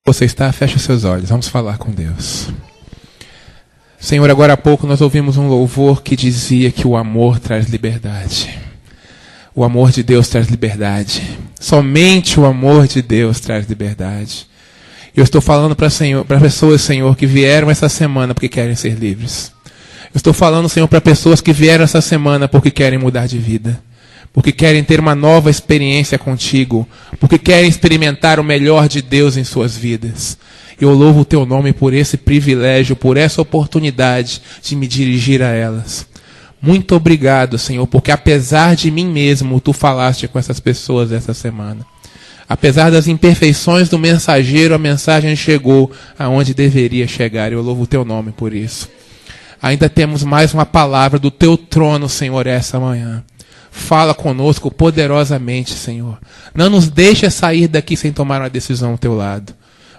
Você está, feche os seus olhos, vamos falar com Deus. Senhor, agora há pouco nós ouvimos um louvor que dizia que o amor traz liberdade. O amor de Deus traz liberdade. Somente o amor de Deus traz liberdade. Eu estou falando para pessoas, Senhor, que vieram essa semana porque querem ser livres. Eu estou falando, Senhor, para pessoas que vieram essa semana porque querem mudar de vida. Porque querem ter uma nova experiência contigo, porque querem experimentar o melhor de Deus em suas vidas. Eu louvo o teu nome por esse privilégio, por essa oportunidade de me dirigir a elas. Muito obrigado, Senhor, porque apesar de mim mesmo, tu falaste com essas pessoas essa semana. Apesar das imperfeições do mensageiro, a mensagem chegou aonde deveria chegar. Eu louvo o teu nome por isso. Ainda temos mais uma palavra do teu trono, Senhor, essa manhã. Fala conosco poderosamente, Senhor. Não nos deixa sair daqui sem tomar uma decisão ao teu lado.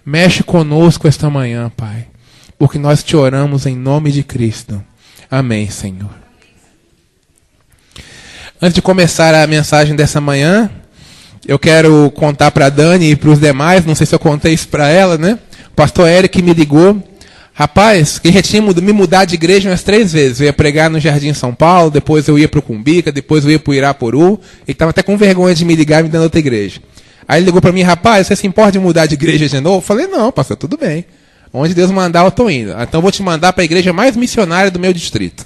Mexe conosco esta manhã, Pai. Porque nós te oramos em nome de Cristo. Amém, Senhor. Antes de começar a mensagem dessa manhã, eu quero contar para a Dani e para os demais, não sei se eu contei isso para ela, né? O pastor Eric me ligou. Rapaz, que já tinha me mudado de igreja umas 3 vezes. Eu ia pregar no Jardim São Paulo, depois eu ia para o Cumbica, depois eu ia para o Irapuru. Ele estava até com vergonha de me ligar e me dando outra igreja. Aí ele ligou para mim, rapaz, você se importa de mudar de igreja de novo? Eu falei, não, pastor, tudo bem. Onde Deus mandar, eu estou indo. Então eu vou te mandar para a igreja mais missionária do meu distrito.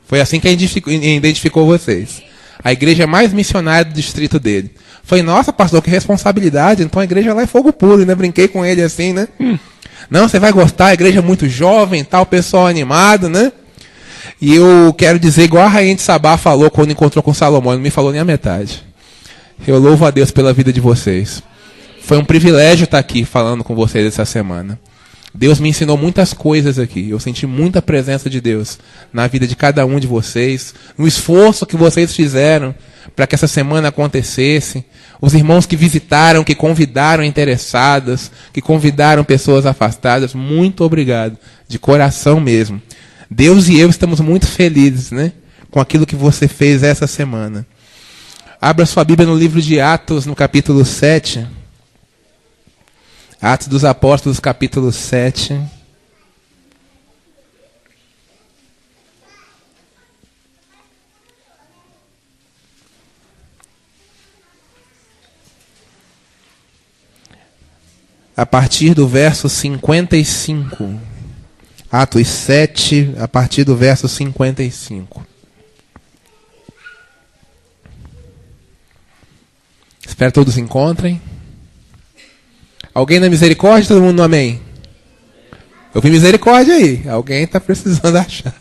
Foi assim que identificou vocês. A igreja mais missionária do distrito dele. Falei, nossa, pastor, que responsabilidade. Então a igreja lá é fogo puro, né? Brinquei com ele assim, né? Não, você vai gostar, a igreja é muito jovem, tal, pessoal animado, né? E eu quero dizer, igual a rainha de Sabá falou quando encontrou com Salomão, não me falou nem a metade. Eu louvo a Deus pela vida de vocês. Foi um privilégio estar aqui falando com vocês essa semana. Deus me ensinou muitas coisas aqui. Eu senti muita presença de Deus na vida de cada um de vocês, no esforço que vocês fizeram para que essa semana acontecesse. Os irmãos que visitaram, que convidaram interessadas, que convidaram pessoas afastadas, muito obrigado, de coração mesmo. Deus e eu estamos muito felizes, né, com aquilo que você fez essa semana. Abra sua Bíblia no livro de Atos, no capítulo 7. Atos dos Apóstolos, capítulo 7. A partir do verso 55. Atos 7, a partir do verso 55. Espero que todos encontrem. Alguém na misericórdia? Todo mundo no amém? Eu vi misericórdia aí. Alguém está precisando achar.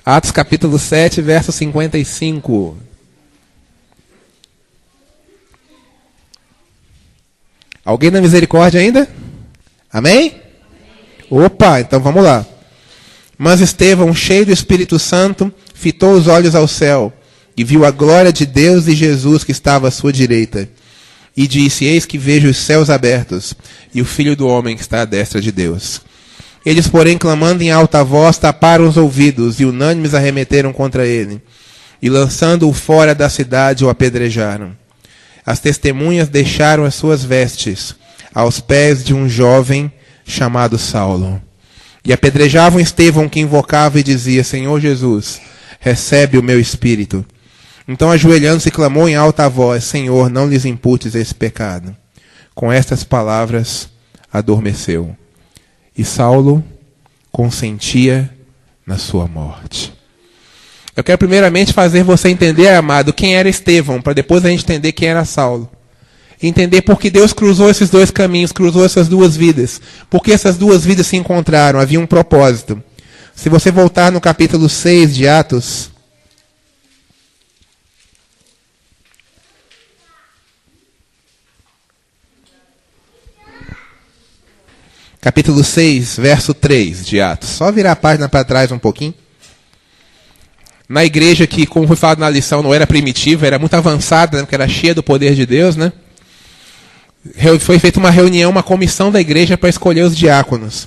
Atos capítulo 7, verso 55. Alguém na misericórdia ainda? Amém? Opa, então vamos lá. Mas Estevão, cheio do Espírito Santo, fitou os olhos ao céu e viu a glória de Deus e Jesus que estava à sua direita. E disse, eis que vejo os céus abertos e o Filho do Homem que está à destra de Deus. Eles, porém, clamando em alta voz, taparam os ouvidos e unânimes arremeteram contra ele. E lançando-o fora da cidade, o apedrejaram. As testemunhas deixaram as suas vestes aos pés de um jovem chamado Saulo. E apedrejavam Estevão, que invocava e dizia, Senhor Jesus, recebe o meu espírito. Então, ajoelhando-se, clamou em alta voz, Senhor, não lhes imputes esse pecado. Com estas palavras, adormeceu. E Saulo consentia na sua morte. Eu quero primeiramente fazer você entender, amado, quem era Estevão, para depois a gente entender quem era Saulo. Entender por que Deus cruzou esses dois caminhos, cruzou essas duas vidas. Porque essas duas vidas se encontraram, havia um propósito. Se você voltar no capítulo 6 de Atos, capítulo 6, verso 3 de Atos. Só virar a página para trás um pouquinho. Na igreja que, como foi falado na lição, não era primitiva, era muito avançada, né, porque era cheia do poder de Deus, né? Foi feita uma reunião, uma comissão da igreja para escolher os diáconos.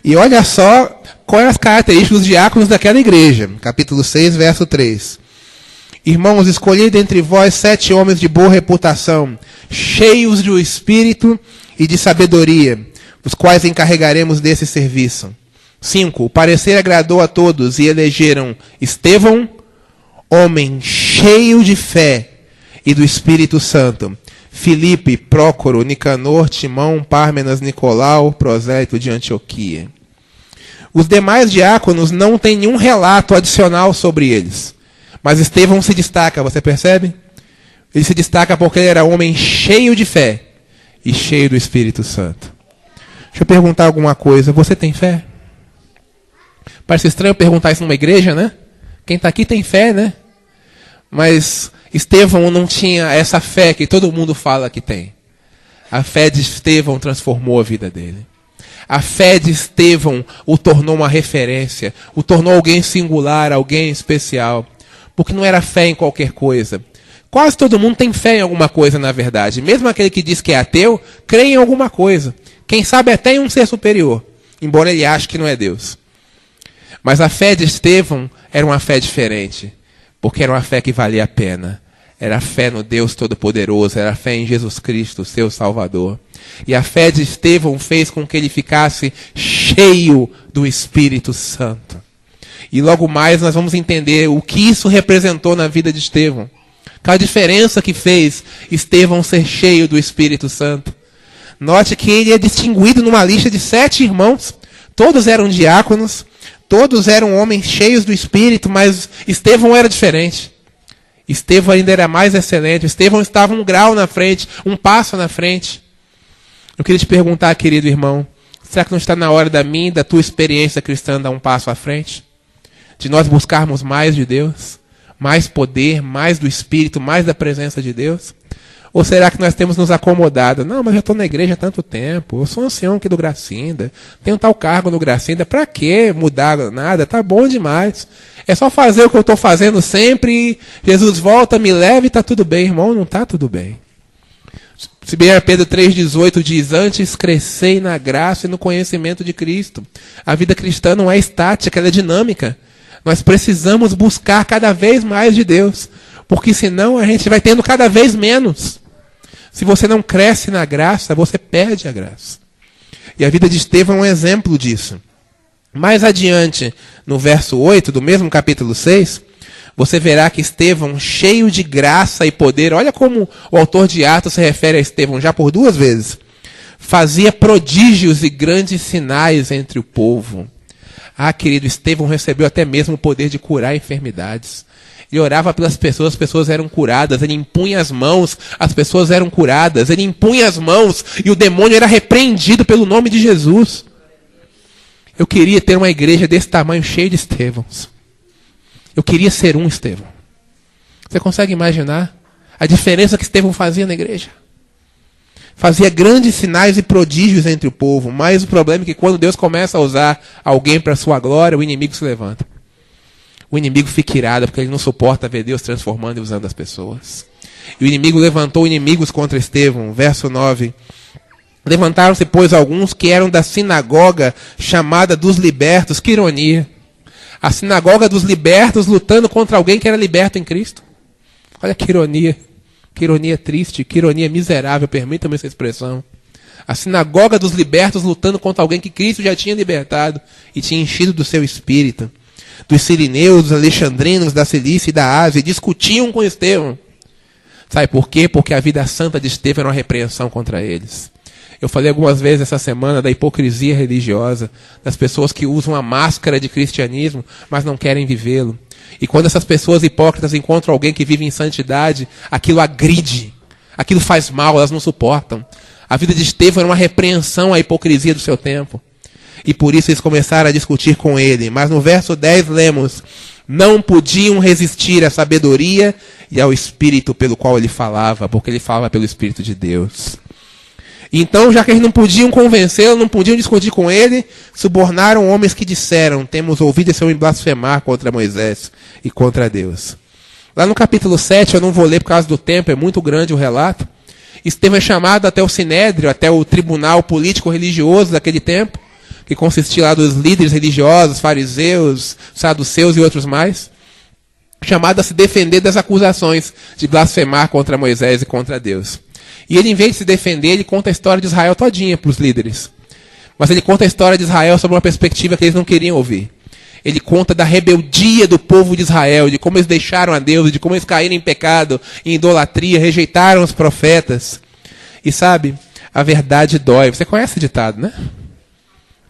E olha só quais eram as características dos diáconos daquela igreja. Capítulo 6, verso 3. Irmãos, escolhi dentre vós 7 homens de boa reputação, cheios do Espírito e de sabedoria. os quais encarregaremos desse serviço. 5. O parecer agradou a todos e elegeram Estevão, homem cheio de fé e do Espírito Santo, Filipe, Prócoro, Nicanor, Timão, Pármenas, Nicolau, prosélito de Antioquia. Os demais diáconos não têm nenhum relato adicional sobre eles. Mas Estevão se destaca, você percebe? Ele se destaca porque ele era homem cheio de fé e cheio do Espírito Santo. Deixa eu perguntar alguma coisa. Você tem fé? Parece estranho perguntar isso numa igreja, né? Quem está aqui tem fé, né? Mas Estevão não tinha essa fé que todo mundo fala que tem. A fé de Estevão transformou a vida dele. A fé de Estevão o tornou uma referência, o tornou alguém singular, alguém especial. Porque não era fé em qualquer coisa. Quase todo mundo tem fé em alguma coisa, na verdade. Mesmo aquele que diz que é ateu, crê em alguma coisa. Quem sabe até em um ser superior, embora ele ache que não é Deus. Mas a fé de Estevão era uma fé diferente, porque era uma fé que valia a pena. Era a fé no Deus Todo-Poderoso, era a fé em Jesus Cristo, seu Salvador. E a fé de Estevão fez com que ele ficasse cheio do Espírito Santo. E logo mais nós vamos entender o que isso representou na vida de Estevão. Qual a diferença que fez Estevão ser cheio do Espírito Santo. Note que ele é distinguido numa lista de 7 irmãos. Todos eram diáconos, todos eram homens cheios do Espírito, mas Estevão era diferente. Estevão ainda era mais excelente. Estevão estava um grau na frente, um passo na frente. Eu queria te perguntar, querido irmão, será que não está na hora da minha e da tua experiência cristã dar um passo à frente? De nós buscarmos mais de Deus? Mais poder, mais do Espírito, mais da presença de Deus? Ou será que nós temos nos acomodado? Não, mas eu estou na igreja há tanto tempo, eu sou ancião aqui do Gracinda, tenho tal cargo no Gracinda, para que mudar nada? Tá bom demais. É só fazer o que eu estou fazendo sempre, Jesus volta, me leva e está tudo bem. Irmão, não está tudo bem. Se bem Pedro 3,18 diz, antes crescei na graça e no conhecimento de Cristo. A vida cristã não é estática, ela é dinâmica. Nós precisamos buscar cada vez mais de Deus, porque senão a gente vai tendo cada vez menos. Se você não cresce na graça, você perde a graça. E a vida de Estevão é um exemplo disso. Mais adiante, no verso 8 do mesmo capítulo 6, você verá que Estevão, cheio de graça e poder, olha como o autor de Atos se refere a Estevão já por 2 vezes, fazia prodígios e grandes sinais entre o povo. Ah, querido, Estevão recebeu até mesmo o poder de curar enfermidades. Ele orava pelas pessoas, as pessoas eram curadas. Ele impunha as mãos, as pessoas eram curadas. Ele impunha as mãos e o demônio era repreendido pelo nome de Jesus. Eu queria ter uma igreja desse tamanho, cheia de Estevãos. Eu queria ser um Estevão. Você consegue imaginar a diferença que Estevão fazia na igreja? Fazia grandes sinais e prodígios entre o povo, mas o problema é que quando Deus começa a usar alguém para a sua glória, o inimigo se levanta. O inimigo fica irado, porque ele não suporta ver Deus transformando e usando as pessoas. E o inimigo levantou inimigos contra Estevão, verso 9. Levantaram-se, pois, alguns que eram da sinagoga chamada dos libertos. Que ironia. A sinagoga dos libertos lutando contra alguém que era liberto em Cristo. Olha que ironia. Que ironia triste, que ironia miserável, permita-me essa expressão. A sinagoga dos libertos lutando contra alguém que Cristo já tinha libertado e tinha enchido do seu espírito. Dos sirineus, dos alexandrinos, da Cilícia e da Ásia, discutiam com Estevão. Sabe por quê? Porque a vida santa de Estevão era uma repreensão contra eles. Eu falei algumas vezes essa semana da hipocrisia religiosa, das pessoas que usam a máscara de cristianismo, mas não querem vivê-lo. E quando essas pessoas hipócritas encontram alguém que vive em santidade, aquilo agride, aquilo faz mal, elas não suportam. A vida de Estevão era uma repreensão à hipocrisia do seu tempo. E por isso eles começaram a discutir com ele. Mas no verso 10 lemos, não podiam resistir à sabedoria e ao Espírito pelo qual ele falava, porque ele falava pelo Espírito de Deus. Então, já que eles não podiam convencê-lo, não podiam discutir com ele, subornaram homens que disseram, temos ouvido esse homem blasfemar contra Moisés e contra Deus. Lá no capítulo 7, eu não vou ler por causa do tempo, é muito grande o relato. Estevão é chamado até o Sinédrio, até o tribunal político-religioso daquele tempo, que consistia lá dos líderes religiosos, fariseus, saduceus e outros mais, chamado a se defender das acusações de blasfemar contra Moisés e contra Deus. E ele, em vez de se defender, ele conta a história de Israel todinha para os líderes. Mas ele conta a história de Israel sob uma perspectiva que eles não queriam ouvir. Ele conta da rebeldia do povo de Israel, de como eles deixaram a Deus, de como eles caíram em pecado, em idolatria, rejeitaram os profetas. E sabe, a verdade dói. Você conhece esse ditado, né?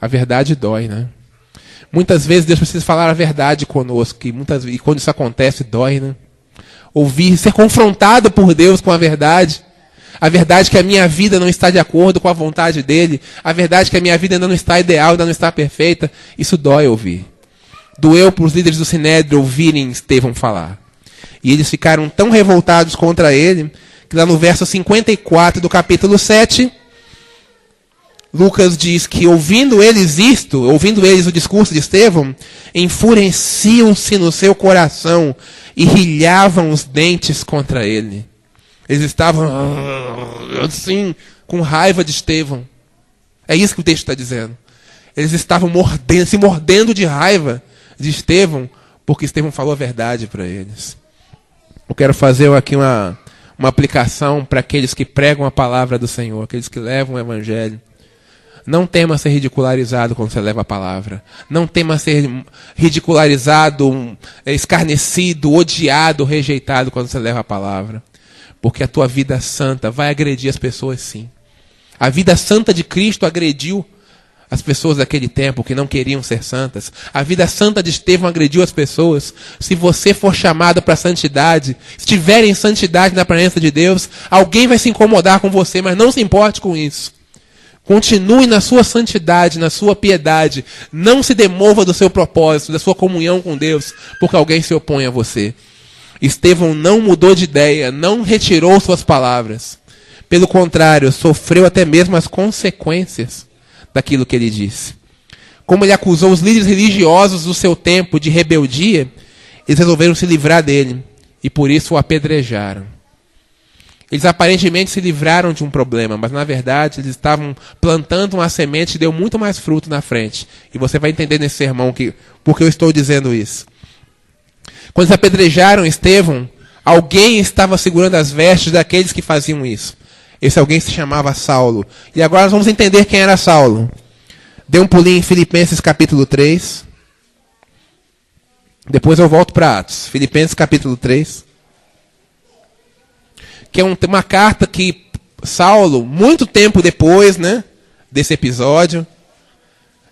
A verdade dói, né? Muitas vezes Deus precisa falar a verdade conosco, e quando isso acontece, dói, né? Ouvir, ser confrontado por Deus com a verdade que a minha vida não está de acordo com a vontade dele, a verdade que a minha vida ainda não está ideal, ainda não está perfeita, isso dói ouvir. Doeu para os líderes do Sinédrio ouvirem Estevão falar. E eles ficaram tão revoltados contra ele, que lá no verso 54 do capítulo 7, Lucas diz que ouvindo eles o discurso de Estevão, enfureciam-se no seu coração e rilhavam os dentes contra ele. Eles estavam assim, com raiva de Estevão. É isso que o texto está dizendo. Eles estavam se mordendo de raiva de Estevão, porque Estevão falou a verdade para eles. Eu quero fazer aqui uma aplicação para aqueles que pregam a palavra do Senhor, aqueles que levam o evangelho. Não tema ser ridicularizado quando você leva a palavra. Não tema ser ridicularizado, escarnecido, odiado, rejeitado quando você leva a palavra. Porque a tua vida santa vai agredir as pessoas, sim. A vida santa de Cristo agrediu as pessoas daquele tempo que não queriam ser santas. A vida santa de Estevão agrediu as pessoas. Se você for chamado para a santidade, se estiver em santidade na presença de Deus, alguém vai se incomodar com você, mas não se importe com isso. Continue na sua santidade, na sua piedade. Não se demova do seu propósito, da sua comunhão com Deus, porque alguém se opõe a você. Estevão não mudou de ideia, não retirou suas palavras. Pelo contrário, sofreu até mesmo as consequências daquilo que ele disse. Como ele acusou os líderes religiosos do seu tempo de rebeldia, eles resolveram se livrar dele e por isso o apedrejaram. Eles aparentemente se livraram de um problema, mas na verdade eles estavam plantando uma semente que deu muito mais fruto na frente. E você vai entender nesse sermão por que eu estou dizendo isso. Quando eles apedrejaram Estevão, alguém estava segurando as vestes daqueles que faziam isso. Esse alguém se chamava Saulo. E agora nós vamos entender quem era Saulo. Dê um pulinho em Filipenses capítulo 3. Depois eu volto para Atos. Filipenses capítulo 3. Que é uma carta que Saulo, muito tempo depois, né, desse episódio,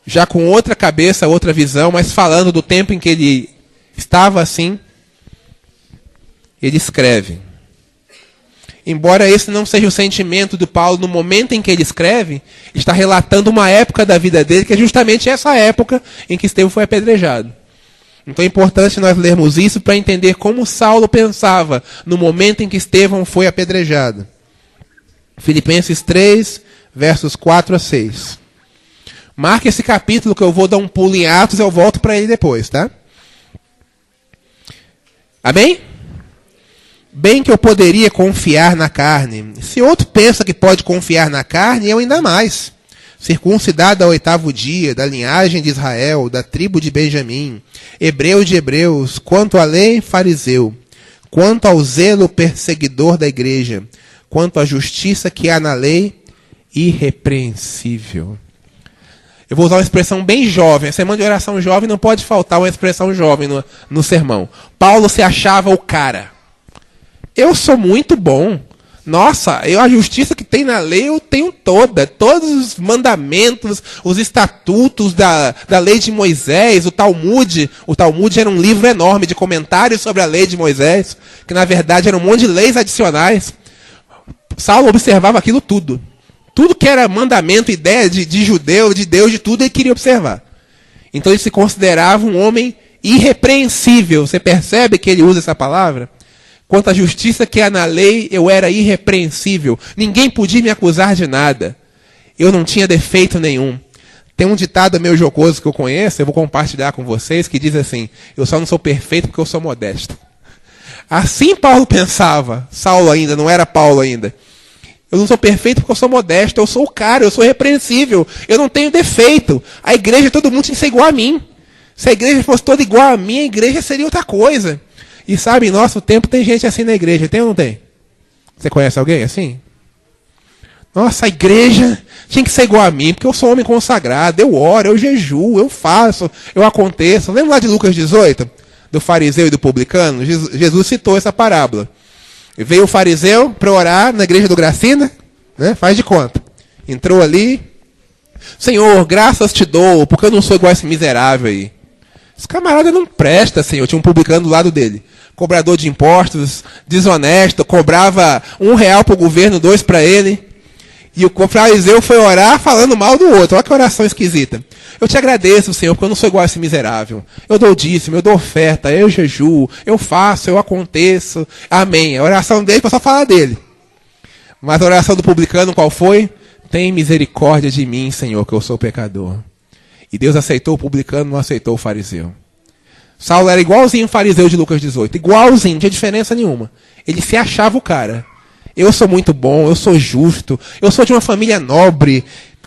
já com outra cabeça, outra visão, mas falando do tempo em que ele estava assim, ele escreve. Embora esse não seja o sentimento do Paulo no momento em que ele escreve, está relatando uma época da vida dele, que é justamente essa época em que Estevão foi apedrejado. Então é importante nós lermos isso para entender como Saulo pensava no momento em que Estevão foi apedrejado. Filipenses 3, versos 4 a 6. Marque esse capítulo que eu vou dar um pulo em Atos e eu volto para ele depois, tá? Amém? Bem que eu poderia confiar na carne. Se outro pensa que pode confiar na carne, eu ainda mais. Circuncidado ao 8º dia, da linhagem de Israel, da tribo de Benjamim, hebreu de hebreus, quanto à lei, fariseu, quanto ao zelo perseguidor da igreja, quanto à justiça que há na lei, irrepreensível. Eu vou usar uma expressão bem jovem. A semana de oração jovem não pode faltar uma expressão jovem no sermão. Paulo se achava o cara. Eu sou muito bom. Nossa, a justiça que tem na lei eu tenho toda. Todos os mandamentos, os estatutos da lei de Moisés, o Talmud. O Talmud era um livro enorme de comentários sobre a lei de Moisés, que na verdade era um monte de leis adicionais. Saulo observava aquilo tudo. Tudo que era mandamento, ideia de judeu, de Deus, de tudo, ele queria observar. Então ele se considerava um homem irrepreensível. Você percebe que ele usa essa palavra? Quanto à justiça que há na lei, eu era irrepreensível. Ninguém podia me acusar de nada. Eu não tinha defeito nenhum. Tem um ditado meio jocoso que eu conheço, eu vou compartilhar com vocês, que diz assim: eu só não sou perfeito porque eu sou modesto. Assim Paulo pensava. Saulo ainda, não era Paulo ainda. Eu não sou perfeito porque eu sou modesto, eu sou o cara, eu sou irrepreensível, eu não tenho defeito. A igreja, todo mundo tinha que ser igual a mim. Se a igreja fosse toda igual a mim, a igreja seria outra coisa. E sabe, em nosso tempo tem gente assim na igreja, tem ou não tem? Você conhece alguém assim? Nossa, a igreja tinha que ser igual a mim, porque eu sou homem consagrado, eu oro, eu jejuo, eu faço, eu aconteço. Lembra lá de Lucas 18? Do fariseu e do publicano? Jesus citou essa parábola. E veio o fariseu para orar na igreja do Gracinda, né? Faz de conta. Entrou ali. Senhor, graças te dou, porque eu não sou igual a esse miserável aí. Esse camarada não presta, Senhor. Tinha um publicano do lado dele. Cobrador de impostos, desonesto, cobrava R$1 para o governo, 2 para ele. E o fariseu foi orar falando mal do outro. Olha que oração esquisita. Eu te agradeço, Senhor, porque eu não sou igual a esse miserável. Eu dou dízimo, eu dou oferta, eu jejuo, eu faço, eu aconteço. Amém. A oração dele foi só falar dele. Mas a oração do publicano qual foi? Tem misericórdia de mim, Senhor, que eu sou pecador. E Deus aceitou o publicano, não aceitou o fariseu. Saulo era igualzinho o fariseu de Lucas 18. Igualzinho, não tinha diferença nenhuma. Ele se achava o cara. Eu sou muito bom, eu sou justo, eu sou de uma família nobre.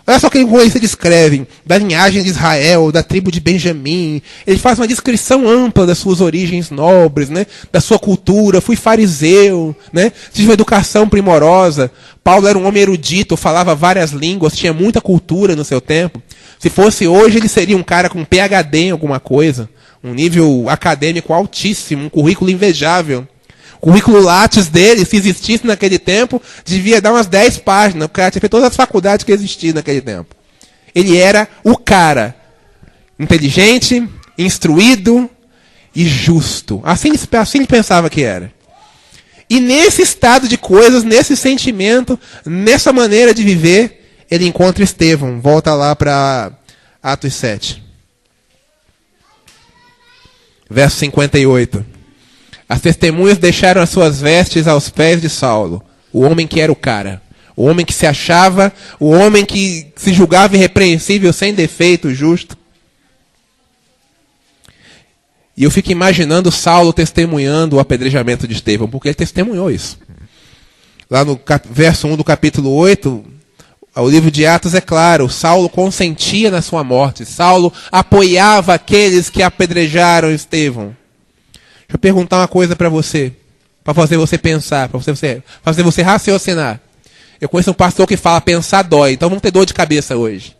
Olha só que ele se descreve, da linhagem de Israel, da tribo de Benjamim. Ele faz uma descrição ampla das suas origens nobres, né? Da sua cultura. Fui fariseu, né? Tive uma educação primorosa. Paulo era um homem erudito, falava várias línguas, tinha muita cultura no seu tempo. Se fosse hoje, ele seria um cara com PhD em alguma coisa. Um nível acadêmico altíssimo, um currículo invejável. O currículo Lattes dele, se existisse naquele tempo, devia dar umas 10 páginas. O cara tinha feito todas as faculdades que existiam naquele tempo. Ele era o cara. Inteligente, instruído e justo. Assim ele pensava que era. E nesse estado de coisas, nesse sentimento, nessa maneira de viver, ele encontra Estevão. Volta lá para Atos 7. Verso 58. As testemunhas deixaram as suas vestes aos pés de Saulo, o homem que era o cara, o homem que se achava, o homem que se julgava irrepreensível, sem defeito, justo. E eu fico imaginando Saulo testemunhando o apedrejamento de Estevão, porque ele testemunhou isso. Lá no verso 1 do capítulo 8, o livro de Atos é claro, Saulo consentia na sua morte, Saulo apoiava aqueles que apedrejaram Estevão. Deixa eu perguntar uma coisa para você, para fazer você pensar, para fazer você raciocinar. Eu conheço um pastor que fala, pensar dói, então vamos ter dor de cabeça hoje.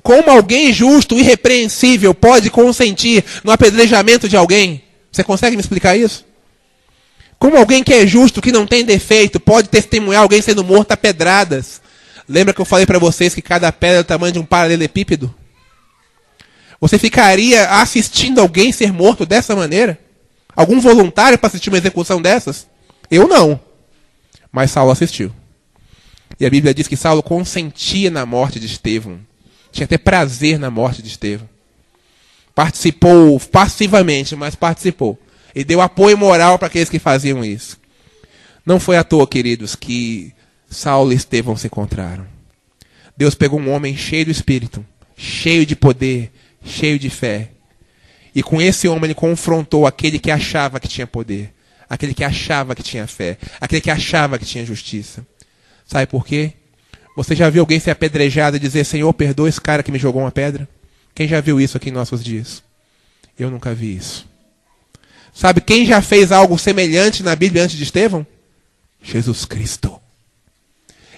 Como alguém justo, irrepreensível, pode consentir no apedrejamento de alguém? Você consegue me explicar isso? Como alguém que é justo, que não tem defeito, pode testemunhar alguém sendo morto a pedradas? Lembra que eu falei para vocês que cada pedra é do tamanho de um paralelepípedo? Você ficaria assistindo alguém ser morto dessa maneira? Algum voluntário para assistir uma execução dessas? Eu não. Mas Saulo assistiu. E a Bíblia diz que Saulo consentia na morte de Estevão. Tinha até prazer na morte de Estevão. Participou passivamente, mas participou. E deu apoio moral para aqueles que faziam isso. Não foi à toa, queridos, que Saulo e Estevão se encontraram. Deus pegou um homem cheio do Espírito, cheio de poder, cheio de fé. E com esse homem ele confrontou aquele que achava que tinha poder, aquele que achava que tinha fé, aquele que achava que tinha justiça. Sabe por quê? Você já viu alguém ser apedrejado e dizer, Senhor, perdoa esse cara que me jogou uma pedra? Quem já viu isso aqui em nossos dias? Eu nunca vi isso. Sabe quem já fez algo semelhante na Bíblia antes de Estevão? Jesus Cristo.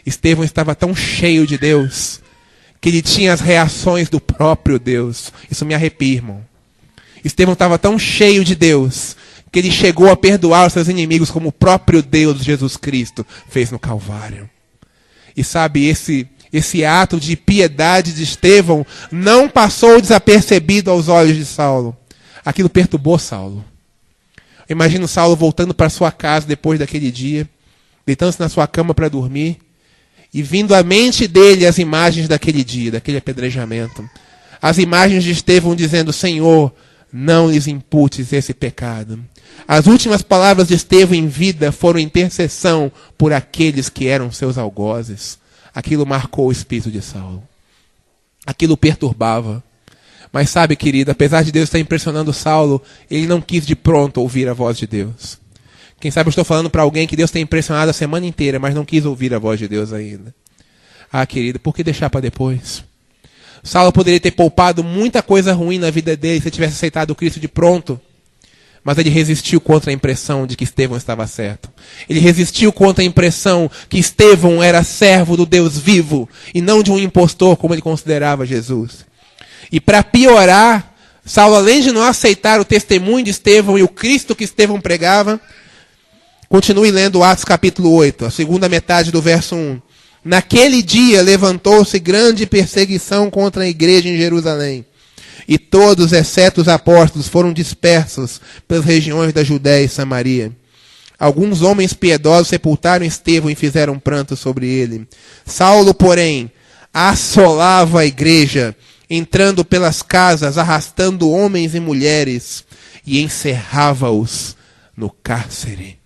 Estevão estava tão cheio de Deus que ele tinha as reações do próprio Deus. Isso me arrepia, irmão. Estevão estava tão cheio de Deus que ele chegou a perdoar os seus inimigos como o próprio Deus, Jesus Cristo, fez no Calvário. E sabe, esse ato de piedade de Estevão não passou desapercebido aos olhos de Saulo. Aquilo perturbou Saulo. Eu imagino Saulo voltando para sua casa depois daquele dia, deitando-se na sua cama para dormir, e vindo à mente dele as imagens daquele dia, daquele apedrejamento. As imagens de Estevão dizendo, Senhor, não lhes imputes esse pecado. As últimas palavras de Estevão em vida foram intercessão por aqueles que eram seus algozes. Aquilo marcou o espírito de Saulo. Aquilo perturbava. Mas sabe, querido, apesar de Deus estar impressionando Saulo, ele não quis de pronto ouvir a voz de Deus. Quem sabe eu estou falando para alguém que Deus tem impressionado a semana inteira, mas não quis ouvir a voz de Deus ainda. Ah, querido, por que deixar para depois? Saulo poderia ter poupado muita coisa ruim na vida dele se tivesse aceitado o Cristo de pronto. Mas ele resistiu contra a impressão de que Estevão estava certo. Ele resistiu contra a impressão que Estevão era servo do Deus vivo e não de um impostor, como ele considerava Jesus. E para piorar, Saulo, além de não aceitar o testemunho de Estevão e o Cristo que Estevão pregava, continue lendo Atos capítulo 8, a segunda metade do verso 1. Naquele dia levantou-se grande perseguição contra a igreja em Jerusalém. E todos, exceto os apóstolos, foram dispersos pelas regiões da Judéia e Samaria. Alguns homens piedosos sepultaram Estevão e fizeram pranto sobre ele. Saulo, porém, assolava a igreja, entrando pelas casas, arrastando homens e mulheres, e encerrava-os no cárcere.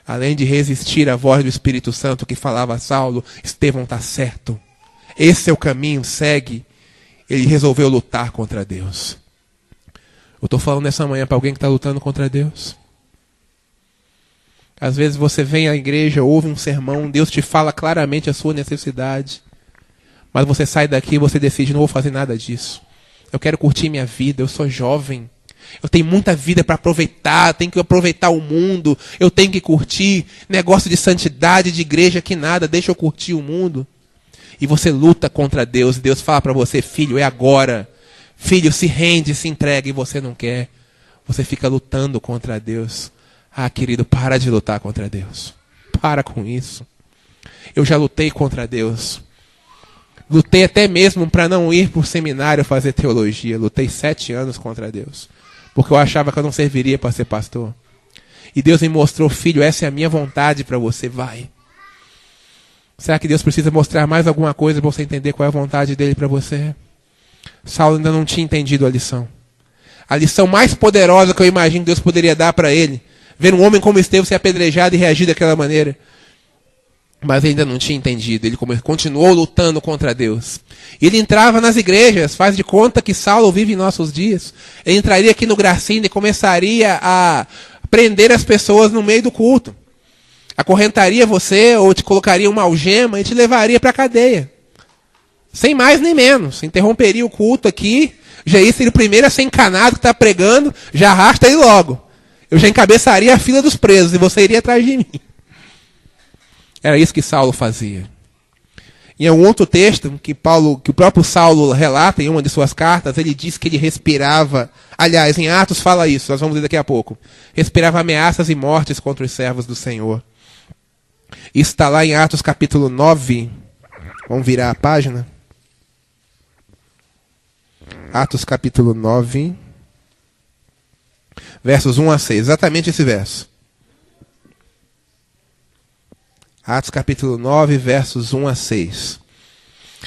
Além de resistir à voz do Espírito Santo que falava a Saulo, Estevão está certo. Esse é o caminho, segue. Ele resolveu lutar contra Deus. Eu estou falando nessa manhã para alguém que está lutando contra Deus. Às vezes você vem à igreja, ouve um sermão, Deus te fala claramente a sua necessidade. Mas você sai daqui e você decide, não vou fazer nada disso. Eu quero curtir minha vida, eu sou jovem. Eu tenho muita vida para aproveitar, tenho que aproveitar o mundo, eu tenho que curtir. Negócio de santidade, de igreja, que nada, deixa eu curtir o mundo. E você luta contra Deus, e Deus fala para você, filho, é agora. Filho, se rende, se entrega, e você não quer. Você fica lutando contra Deus. Ah, querido, para de lutar contra Deus. Para com isso. Eu já lutei contra Deus. Lutei até mesmo para não ir para o seminário fazer teologia. Lutei 7 anos contra Deus. Porque eu achava que eu não serviria para ser pastor. E Deus me mostrou, filho, essa é a minha vontade para você, vai. Será que Deus precisa mostrar mais alguma coisa para você entender qual é a vontade dele para você? Saulo ainda não tinha entendido a lição. A lição mais poderosa que eu imagino que Deus poderia dar para ele. Ver um homem como Estevão ser apedrejado e reagir daquela maneira. Mas ele ainda não tinha entendido. Ele continuou lutando contra Deus. Ele entrava nas igrejas. Faz de conta que Saulo vive em nossos dias. Ele entraria aqui no Gracinda e começaria a prender as pessoas no meio do culto. Acorrentaria você ou te colocaria uma algema e te levaria para a cadeia. Sem mais nem menos. Interromperia o culto aqui. Já ia ser o primeiro a ser encanado que está pregando. Já arrasta ele logo. Eu já encabeçaria a fila dos presos e você iria atrás de mim. Era isso que Saulo fazia. Em um outro texto que o próprio Saulo relata em uma de suas cartas, ele diz que ele respirava, aliás, em Atos fala isso, nós vamos ver daqui a pouco, respirava ameaças e mortes contra os servos do Senhor. Isso está lá em Atos capítulo 9, vamos virar a página. Atos capítulo 9, versos 1 a 6, exatamente esse verso. Atos capítulo 9, versos 1 a 6.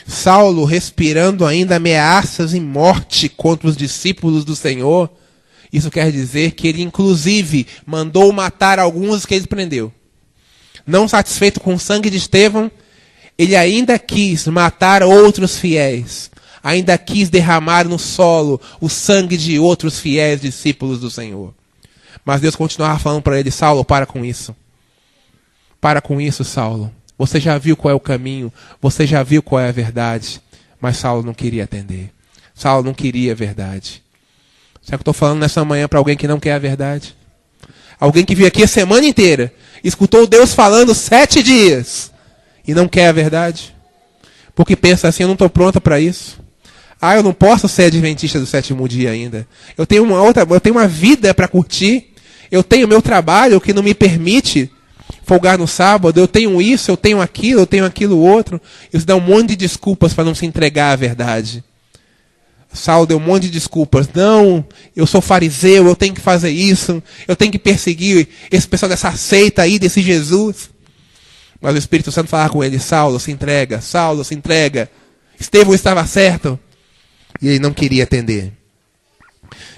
Saulo, respirando ainda ameaças e morte contra os discípulos do Senhor, isso quer dizer que ele inclusive mandou matar alguns que ele prendeu. Não satisfeito com o sangue de Estevão, ele ainda quis matar outros fiéis. Ainda quis derramar no solo o sangue de outros fiéis discípulos do Senhor. Mas Deus continuava falando para ele, Saulo, para com isso. Para com isso, Saulo. Você já viu qual é o caminho, você já viu qual é a verdade. Mas Saulo não queria atender. Saulo não queria a verdade. Será que eu estou falando nessa manhã para alguém que não quer a verdade? Alguém que veio aqui a semana inteira, escutou Deus falando 7 dias e não quer a verdade? Porque pensa assim, eu não estou pronta para isso. Ah, eu não posso ser adventista do 7º dia ainda. Eu tenho uma vida para curtir. Eu tenho meu trabalho que não me permite folgar no sábado. Eu tenho isso, eu tenho aquilo outro. Isso dá um monte de desculpas para não se entregar à verdade. Saulo deu um monte de desculpas. Não, eu sou fariseu, eu tenho que fazer isso. Eu tenho que perseguir esse pessoal dessa seita aí, desse Jesus. Mas o Espírito Santo falava com ele, Saulo, se entrega. Saulo, se entrega. Estevão estava certo. E ele não queria atender.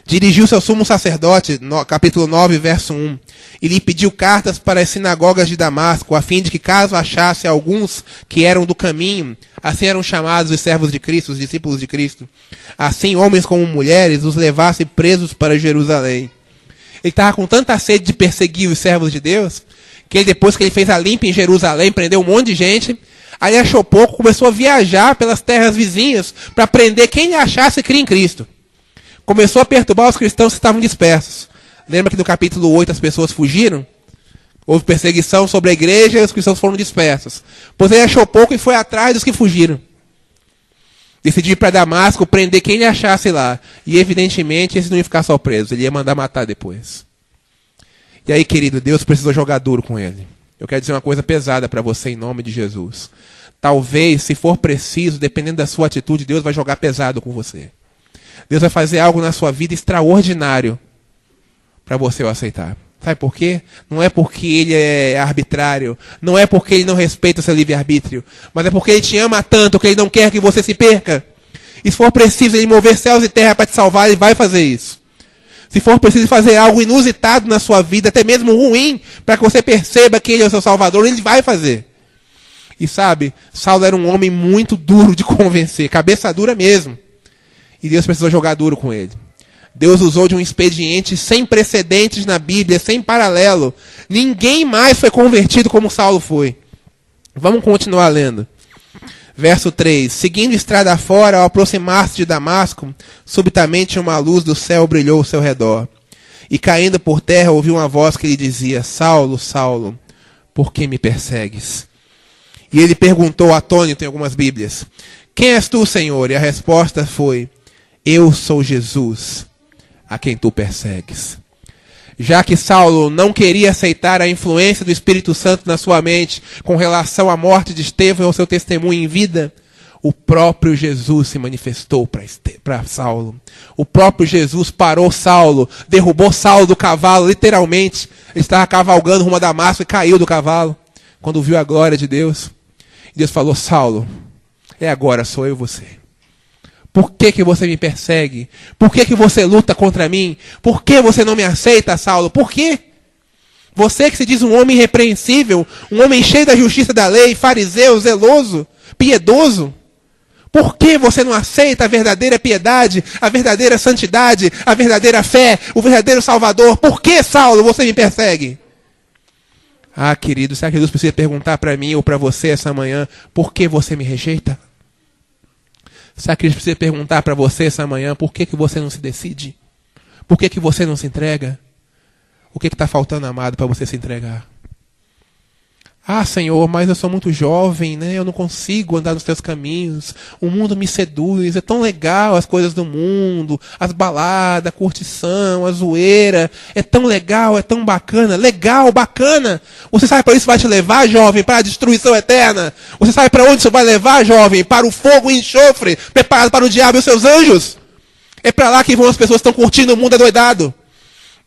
Dirigiu-se ao sumo sacerdote, capítulo 9, verso 1. E lhe pediu cartas para as sinagogas de Damasco, a fim de que, caso achasse alguns que eram do caminho, assim eram chamados os servos de Cristo, os discípulos de Cristo, assim homens como mulheres, os levasse presos para Jerusalém. Ele estava com tanta sede de perseguir os servos de Deus, que ele, depois que ele fez a limpa em Jerusalém, prendeu um monte de gente. Aí achou pouco, começou a viajar pelas terras vizinhas para prender quem ele achasse cria em Cristo. Começou a perturbar os cristãos que estavam dispersos. Lembra que no capítulo 8 as pessoas fugiram? Houve perseguição sobre a igreja e os cristãos foram dispersos. Pois ele achou pouco e foi atrás dos que fugiram. Decidiu ir para Damasco, prender quem ele achasse lá. E evidentemente esse não ia ficar só preso, ele ia mandar matar depois. E aí, querido, Deus precisou jogar duro com ele. Eu quero dizer uma coisa pesada para você em nome de Jesus. Talvez, se for preciso, dependendo da sua atitude, Deus vai jogar pesado com você. Deus vai fazer algo na sua vida extraordinário para você o aceitar. Sabe por quê? Não é porque ele é arbitrário, não é porque ele não respeita o seu livre-arbítrio, mas é porque ele te ama tanto que ele não quer que você se perca. E se for preciso ele mover céus e terra para te salvar, ele vai fazer isso. Se for preciso fazer algo inusitado na sua vida, até mesmo ruim, para que você perceba que ele é o seu salvador, ele vai fazer. E sabe, Saulo era um homem muito duro de convencer, cabeça dura mesmo. E Deus precisou jogar duro com ele. Deus usou de um expediente sem precedentes na Bíblia, sem paralelo. Ninguém mais foi convertido como Saulo foi. Vamos continuar lendo. Verso 3. Seguindo estrada fora, ao aproximar-se de Damasco, subitamente uma luz do céu brilhou ao seu redor. E caindo por terra, ouviu uma voz que lhe dizia: Saulo, Saulo, por que me persegues? E ele perguntou, atônito em algumas Bíblias: Quem és tu, Senhor? E a resposta foi: Eu sou Jesus, a quem tu persegues. Já que Saulo não queria aceitar a influência do Espírito Santo na sua mente com relação à morte de Estevão e ao seu testemunho em vida, o próprio Jesus se manifestou para Saulo. O próprio Jesus parou Saulo, derrubou Saulo do cavalo, literalmente. Ele estava cavalgando rumo a Damasco e caiu do cavalo, quando viu a glória de Deus. E Deus falou: Saulo, é agora, sou eu e você. Por que você me persegue? Por que você luta contra mim? Por que você não me aceita, Saulo? Por quê? Você que se diz um homem irrepreensível, um homem cheio da justiça da lei, fariseu, zeloso, piedoso. Por que você não aceita a verdadeira piedade, a verdadeira santidade, a verdadeira fé, o verdadeiro Salvador? Por que, Saulo, você me persegue? Ah, querido, será que Deus precisa perguntar para mim ou para você essa manhã, por que você me rejeita? Será que Deus precisa perguntar para você essa manhã, por que você não se decide? Por que você não se entrega? O que está faltando, amado, para você se entregar? Ah, Senhor, mas eu sou muito jovem, né? Eu não consigo andar nos teus caminhos. O mundo me seduz. É tão legal as coisas do mundo. As baladas, a curtição, a zoeira. É tão legal, é tão bacana. Legal, bacana. Você sabe para isso vai te levar, jovem? Para a destruição eterna. Você sabe para onde isso vai levar, jovem? Para o fogo e enxofre, preparado para o diabo e os seus anjos. É para lá que vão as pessoas que estão curtindo o mundo adoidado.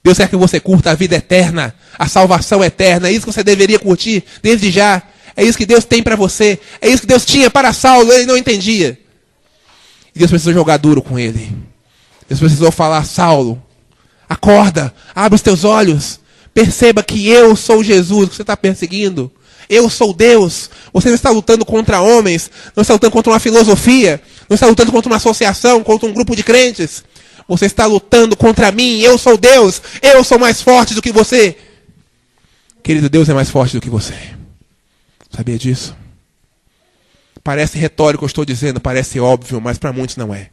Deus quer que você curta a vida eterna, a salvação eterna. É isso que você deveria curtir desde já. É isso que Deus tem para você. É isso que Deus tinha para Saulo, ele não entendia. E Deus precisou jogar duro com ele. Deus precisou falar: Saulo, acorda, abre os teus olhos. Perceba que eu sou Jesus que você está perseguindo. Eu sou Deus. Você não está lutando contra homens, não está lutando contra uma filosofia, não está lutando contra uma associação, contra um grupo de crentes. Você está lutando contra mim, eu sou Deus, eu sou mais forte do que você. Querido, Deus é mais forte do que você. Sabia disso? Parece retórico, eu estou dizendo, parece óbvio, mas para muitos não é.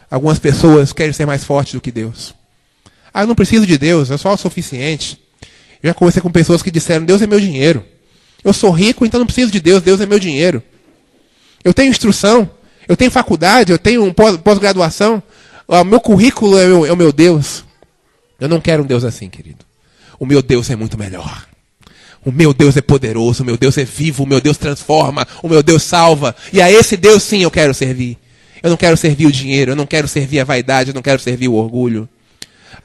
Algumas pessoas querem ser mais fortes do que Deus. Ah, eu não preciso de Deus, eu sou o suficiente. Eu já conversei com pessoas que disseram: Deus é meu dinheiro. Eu sou rico, então não preciso de Deus, Deus é meu dinheiro. Eu tenho instrução, eu tenho faculdade, eu tenho pós-graduação. O meu currículo é o meu Deus. Eu não quero um Deus assim, querido. O meu Deus é muito melhor. O meu Deus é poderoso, o meu Deus é vivo, o meu Deus transforma, o meu Deus salva. E a esse Deus sim eu quero servir. Eu não quero servir o dinheiro, eu não quero servir a vaidade, eu não quero servir o orgulho.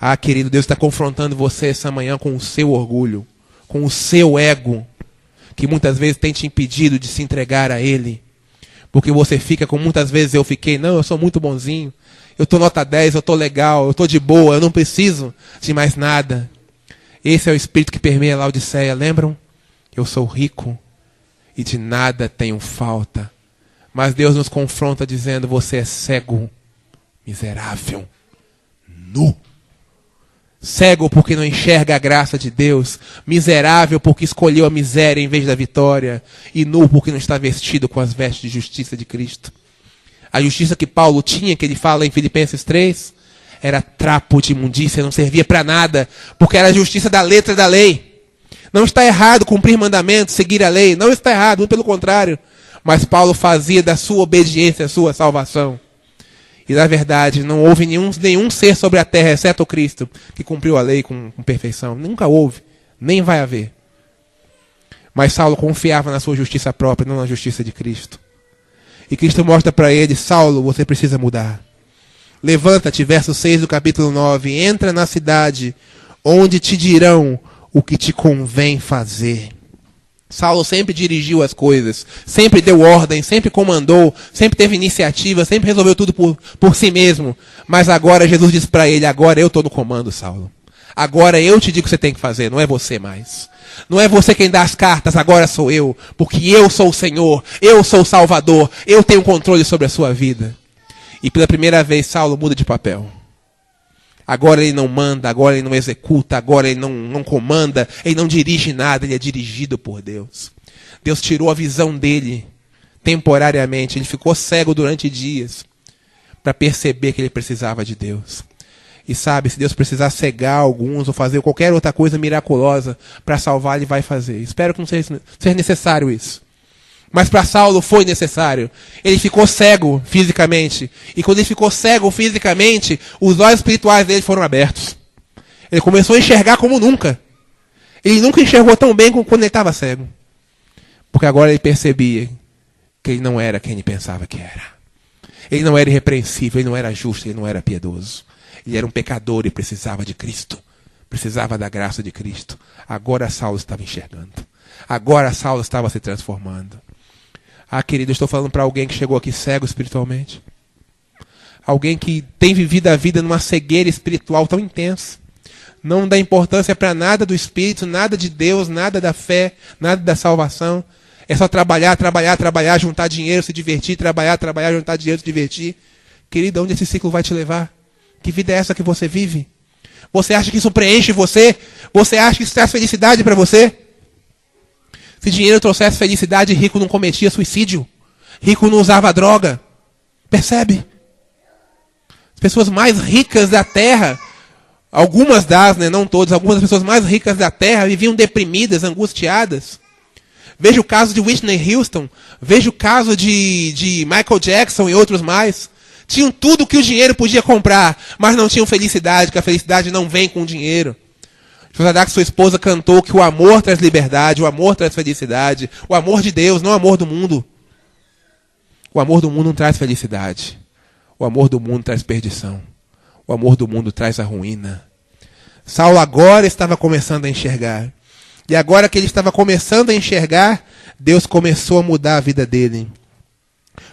Ah, querido, Deus está confrontando você essa manhã com o seu orgulho, com o seu ego, que muitas vezes tem te impedido de se entregar a Ele. Porque você fica como muitas vezes eu fiquei: não, eu sou muito bonzinho. Eu estou nota 10, eu estou legal, eu estou de boa, eu não preciso de mais nada. Esse é o espírito que permeia a Laodiceia, lembram? Eu sou rico e de nada tenho falta. Mas Deus nos confronta dizendo: você é cego, miserável, nu. Cego porque não enxerga a graça de Deus, miserável porque escolheu a miséria em vez da vitória, e nu porque não está vestido com as vestes de justiça de Cristo. A justiça que Paulo tinha, que ele fala em Filipenses 3, era trapo de imundícia, não servia para nada, porque era a justiça da letra da lei. Não está errado cumprir mandamentos, seguir a lei, não está errado, muito pelo contrário. Mas Paulo fazia da sua obediência a sua salvação. E na verdade, não houve nenhum ser sobre a terra, exceto o Cristo, que cumpriu a lei com perfeição. Nunca houve, nem vai haver. Mas Saulo confiava na sua justiça própria, não na justiça de Cristo. E Cristo mostra para ele: Saulo, você precisa mudar. Levanta-te, verso 6 do capítulo 9. Entra na cidade, onde te dirão o que te convém fazer. Saulo sempre dirigiu as coisas, sempre deu ordem, sempre comandou, sempre teve iniciativa, sempre resolveu tudo por si mesmo. Mas agora Jesus diz para ele: agora eu estou no comando, Saulo. Agora eu te digo o que você tem que fazer, não é você mais. Não é você quem dá as cartas, agora sou eu. Porque eu sou o Senhor, eu sou o Salvador, eu tenho controle sobre a sua vida. E pela primeira vez Saulo muda de papel. Agora ele não manda, agora ele não executa, agora ele não comanda, ele não dirige nada, ele é dirigido por Deus. Deus tirou a visão dele temporariamente, ele ficou cego durante dias para perceber que ele precisava de Deus. E sabe, se Deus precisar cegar alguns ou fazer qualquer outra coisa miraculosa para salvar, ele vai fazer. Espero que não seja necessário isso. Mas para Saulo foi necessário. Ele ficou cego fisicamente. E quando ele ficou cego fisicamente, os olhos espirituais dele foram abertos. Ele começou a enxergar como nunca. Ele nunca enxergou tão bem como quando ele estava cego. Porque agora ele percebia que ele não era quem ele pensava que era. Ele não era irrepreensível, ele não era justo, ele não era piedoso. Ele era um pecador e precisava de Cristo. Precisava da graça de Cristo. Agora Saulo estava enxergando. Agora Saulo estava se transformando. Ah, querido, eu estou falando para alguém que chegou aqui cego espiritualmente. Alguém que tem vivido a vida numa cegueira espiritual tão intensa. Não dá importância para nada do Espírito, nada de Deus, nada da fé, nada da salvação. É só trabalhar, trabalhar, trabalhar, juntar dinheiro, se divertir, trabalhar, trabalhar, juntar dinheiro, se divertir. Querido, onde esse ciclo vai te levar? Que vida é essa que você vive? Você acha que isso preenche você? Você acha que isso traz felicidade para você? Se dinheiro trouxesse felicidade, rico não cometia suicídio. Rico não usava droga. Percebe? As pessoas mais ricas da terra, algumas das, né, não todas, algumas das pessoas mais ricas da terra viviam deprimidas, angustiadas. Veja o caso de Whitney Houston. Veja o caso de Michael Jackson e outros mais. Tinham tudo que o dinheiro podia comprar, mas não tinham felicidade, que a felicidade não vem com o dinheiro. Que sua esposa cantou que o amor traz liberdade, o amor traz felicidade, o amor de Deus, não o amor do mundo. O amor do mundo não traz felicidade. O amor do mundo traz perdição. O amor do mundo traz a ruína. Saulo agora estava começando a enxergar. E agora que ele estava começando a enxergar, Deus começou a mudar a vida dele.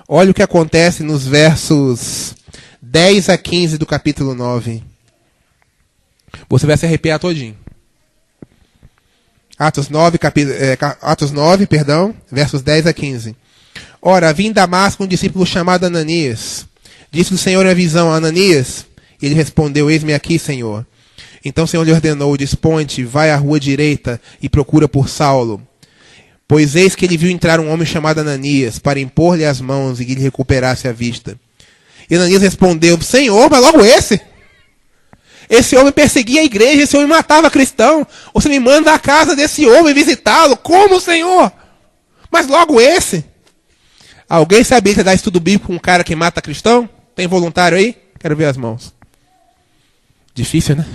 Olha o que acontece nos versos 10 a 15 do capítulo 9. Você vai se arrepiar todinho. Atos 9, versos 10 a 15. Ora, havia em Damasco um discípulo chamado Ananias. Disse o Senhor a visão a Ananias. E ele respondeu: eis-me aqui, Senhor. Então o Senhor lhe ordenou: dispõe-te, vai à rua direita e procura por Saulo. Pois eis que ele viu entrar um homem chamado Ananias, para impor-lhe as mãos e que lhe recuperasse a vista. E Ananias respondeu: Senhor, mas logo esse? Esse homem perseguia a igreja, esse homem matava cristão. Você me manda à casa desse homem visitá-lo? Como, Senhor? Mas logo esse? Alguém sabia que dar estudo bíblico com um cara que mata cristão? Tem voluntário aí? Quero ver as mãos. Difícil, né?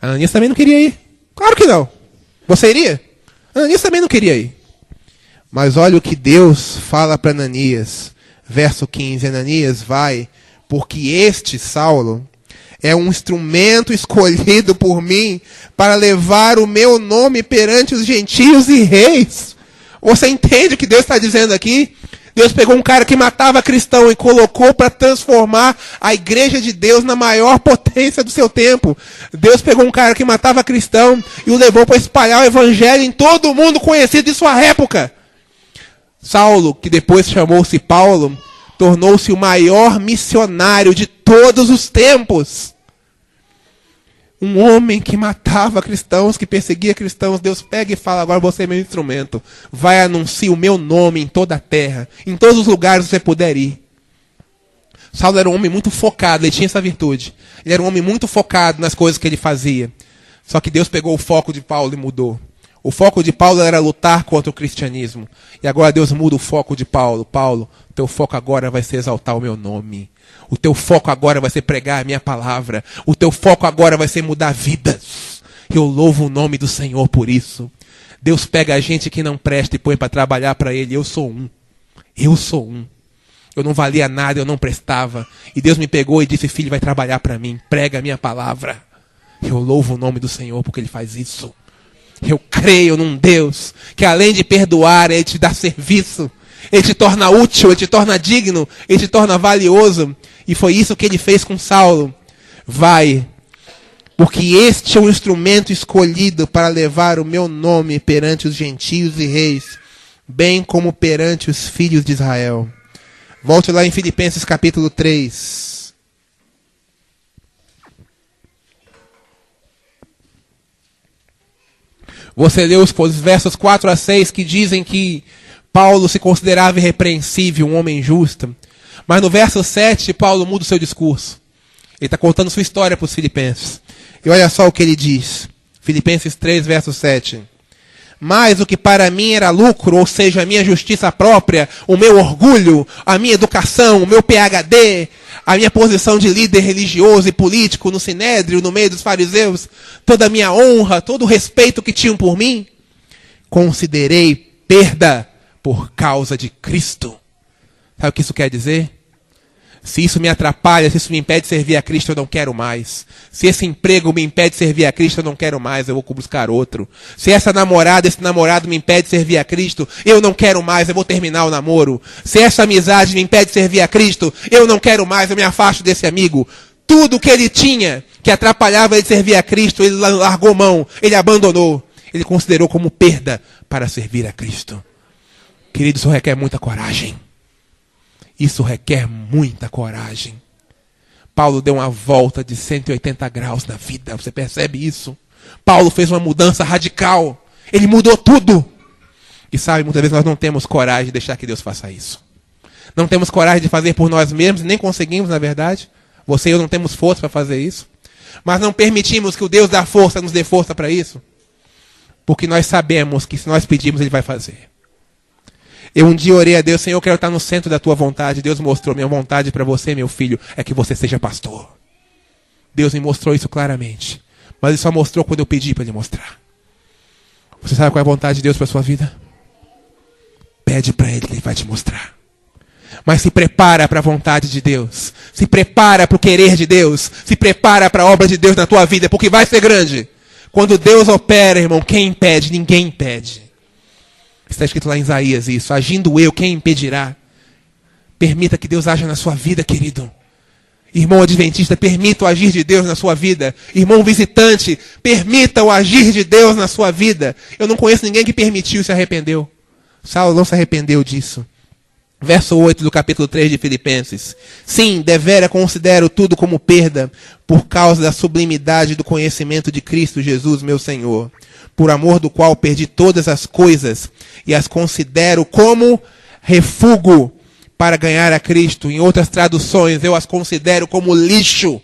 Ananias também não queria ir. Claro que não. Você iria? Ananias também não queria ir. Mas olha o que Deus fala para Ananias. Verso 15. Ananias, vai, porque este Saulo é um instrumento escolhido por mim para levar o meu nome perante os gentios e reis. Você entende o que Deus está dizendo aqui? Deus pegou um cara que matava cristão e colocou para transformar a igreja de Deus na maior potência do seu tempo. Deus pegou um cara que matava cristão e o levou para espalhar o evangelho em todo o mundo conhecido de sua época. Saulo, que depois chamou-se Paulo, tornou-se o maior missionário de todos os tempos. Um homem que matava cristãos, que perseguia cristãos, Deus pega e fala: agora você é meu instrumento. Vai anunciar o meu nome em toda a terra, em todos os lugares que você puder ir. Saulo era um homem muito focado, ele tinha essa virtude. Ele era um homem muito focado nas coisas que ele fazia. Só que Deus pegou o foco de Paulo e mudou. O foco de Paulo era lutar contra o cristianismo. E agora Deus muda o foco de Paulo. Paulo, teu foco agora vai ser exaltar o meu nome. O teu foco agora vai ser pregar a minha palavra. O teu foco agora vai ser mudar vidas. Eu louvo o nome do Senhor por isso. Deus pega a gente que não presta e põe para trabalhar para Ele. Eu sou um. Eu sou um. Eu não valia nada, eu não prestava. E Deus me pegou e disse, filho, vai trabalhar para mim. Prega a minha palavra. Eu louvo o nome do Senhor porque Ele faz isso. Eu creio num Deus que além de perdoar, Ele te dá serviço. Ele te torna útil, Ele te torna digno, Ele te torna valioso. E foi isso que Ele fez com Saulo. Vai, porque este é um instrumento escolhido para levar o meu nome perante os gentios e reis, bem como perante os filhos de Israel. Volte lá em Filipenses capítulo 3. Você leu os versos 4 a 6 que dizem que Paulo se considerava irrepreensível, um homem justo. Mas no verso 7, Paulo muda o seu discurso. Ele está contando sua história para os filipenses. E olha só o que ele diz. Filipenses 3, verso 7. Mas o que para mim era lucro, ou seja, a minha justiça própria, o meu orgulho, a minha educação, o meu PhD, a minha posição de líder religioso e político no Sinédrio, no meio dos fariseus, toda a minha honra, todo o respeito que tinham por mim, considerei perda por causa de Cristo. Sabe o que isso quer dizer? Se isso me atrapalha, se isso me impede de servir a Cristo, eu não quero mais. Se esse emprego me impede de servir a Cristo, eu não quero mais, eu vou buscar outro. Se essa namorada, esse namorado me impede de servir a Cristo, eu não quero mais, eu vou terminar o namoro. Se essa amizade me impede de servir a Cristo, eu não quero mais, eu me afasto desse amigo. Tudo que ele tinha que atrapalhava ele de servir a Cristo, ele largou mão, ele abandonou. Ele considerou como perda para servir a Cristo. Querido, isso requer muita coragem. Isso requer muita coragem. Paulo deu uma volta de 180 graus na vida. Você percebe isso? Paulo fez uma mudança radical. Ele mudou tudo. E sabe, muitas vezes nós não temos coragem de deixar que Deus faça isso. Não temos coragem de fazer por nós mesmos, nem conseguimos, na verdade. Você e eu não temos força para fazer isso. Mas não permitimos que o Deus da força nos dê força para isso. Porque nós sabemos que se nós pedirmos, Ele vai fazer. Eu um dia orei a Deus, Senhor, eu quero estar no centro da tua vontade. Deus mostrou, minha vontade para você, meu filho, é que você seja pastor. Deus me mostrou isso claramente. Mas Ele só mostrou quando eu pedi para Ele mostrar. Você sabe qual é a vontade de Deus para a sua vida? Pede para Ele que Ele vai te mostrar. Mas se prepara para a vontade de Deus. Se prepara para o querer de Deus. Se prepara para a obra de Deus na tua vida, porque vai ser grande. Quando Deus opera, irmão, quem impede? Ninguém impede. Está escrito lá em Isaías isso. Agindo eu, quem impedirá? Permita que Deus haja na sua vida, querido. Irmão adventista, permita o agir de Deus na sua vida. Irmão visitante, permita o agir de Deus na sua vida. Eu não conheço ninguém que permitiu e se arrependeu. Saulo não se arrependeu disso. Verso 8 do capítulo 3 de Filipenses. Sim, devera considero tudo como perda, por causa da sublimidade do conhecimento de Cristo Jesus, meu Senhor, por amor do qual perdi todas as coisas, e as considero como refúgio para ganhar a Cristo. Em outras traduções, eu as considero como lixo.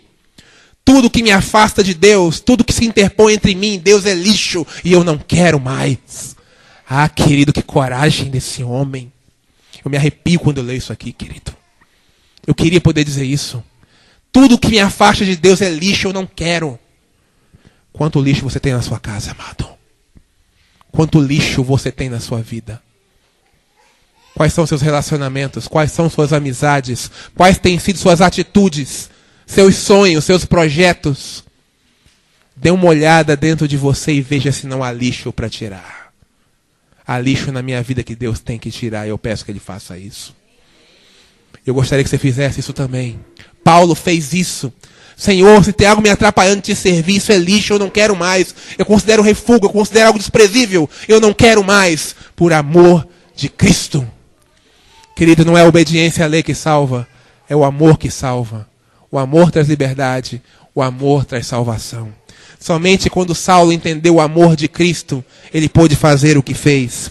Tudo que me afasta de Deus, tudo que se interpõe entre mim, Deus é lixo, e eu não quero mais. Ah, querido, que coragem desse homem. Eu me arrepio quando eu leio isso aqui, querido. Eu queria poder dizer isso. Tudo que me afasta de Deus é lixo, eu não quero. Quanto lixo você tem na sua casa, amado? Quanto lixo você tem na sua vida? Quais são seus relacionamentos? Quais são suas amizades? Quais têm sido suas atitudes? Seus sonhos, seus projetos? Dê uma olhada dentro de você e veja se não há lixo para tirar. Há lixo na minha vida que Deus tem que tirar, e eu peço que Ele faça isso. Eu gostaria que você fizesse isso também. Paulo fez isso. Senhor, se tem algo me atrapalhando de te servir, isso é lixo, eu não quero mais. Eu considero refúgio, eu considero algo desprezível. Eu não quero mais, por amor de Cristo. Querido, não é a obediência à lei que salva, é o amor que salva. O amor traz liberdade, o amor traz salvação. Somente quando Saulo entendeu o amor de Cristo, ele pôde fazer o que fez.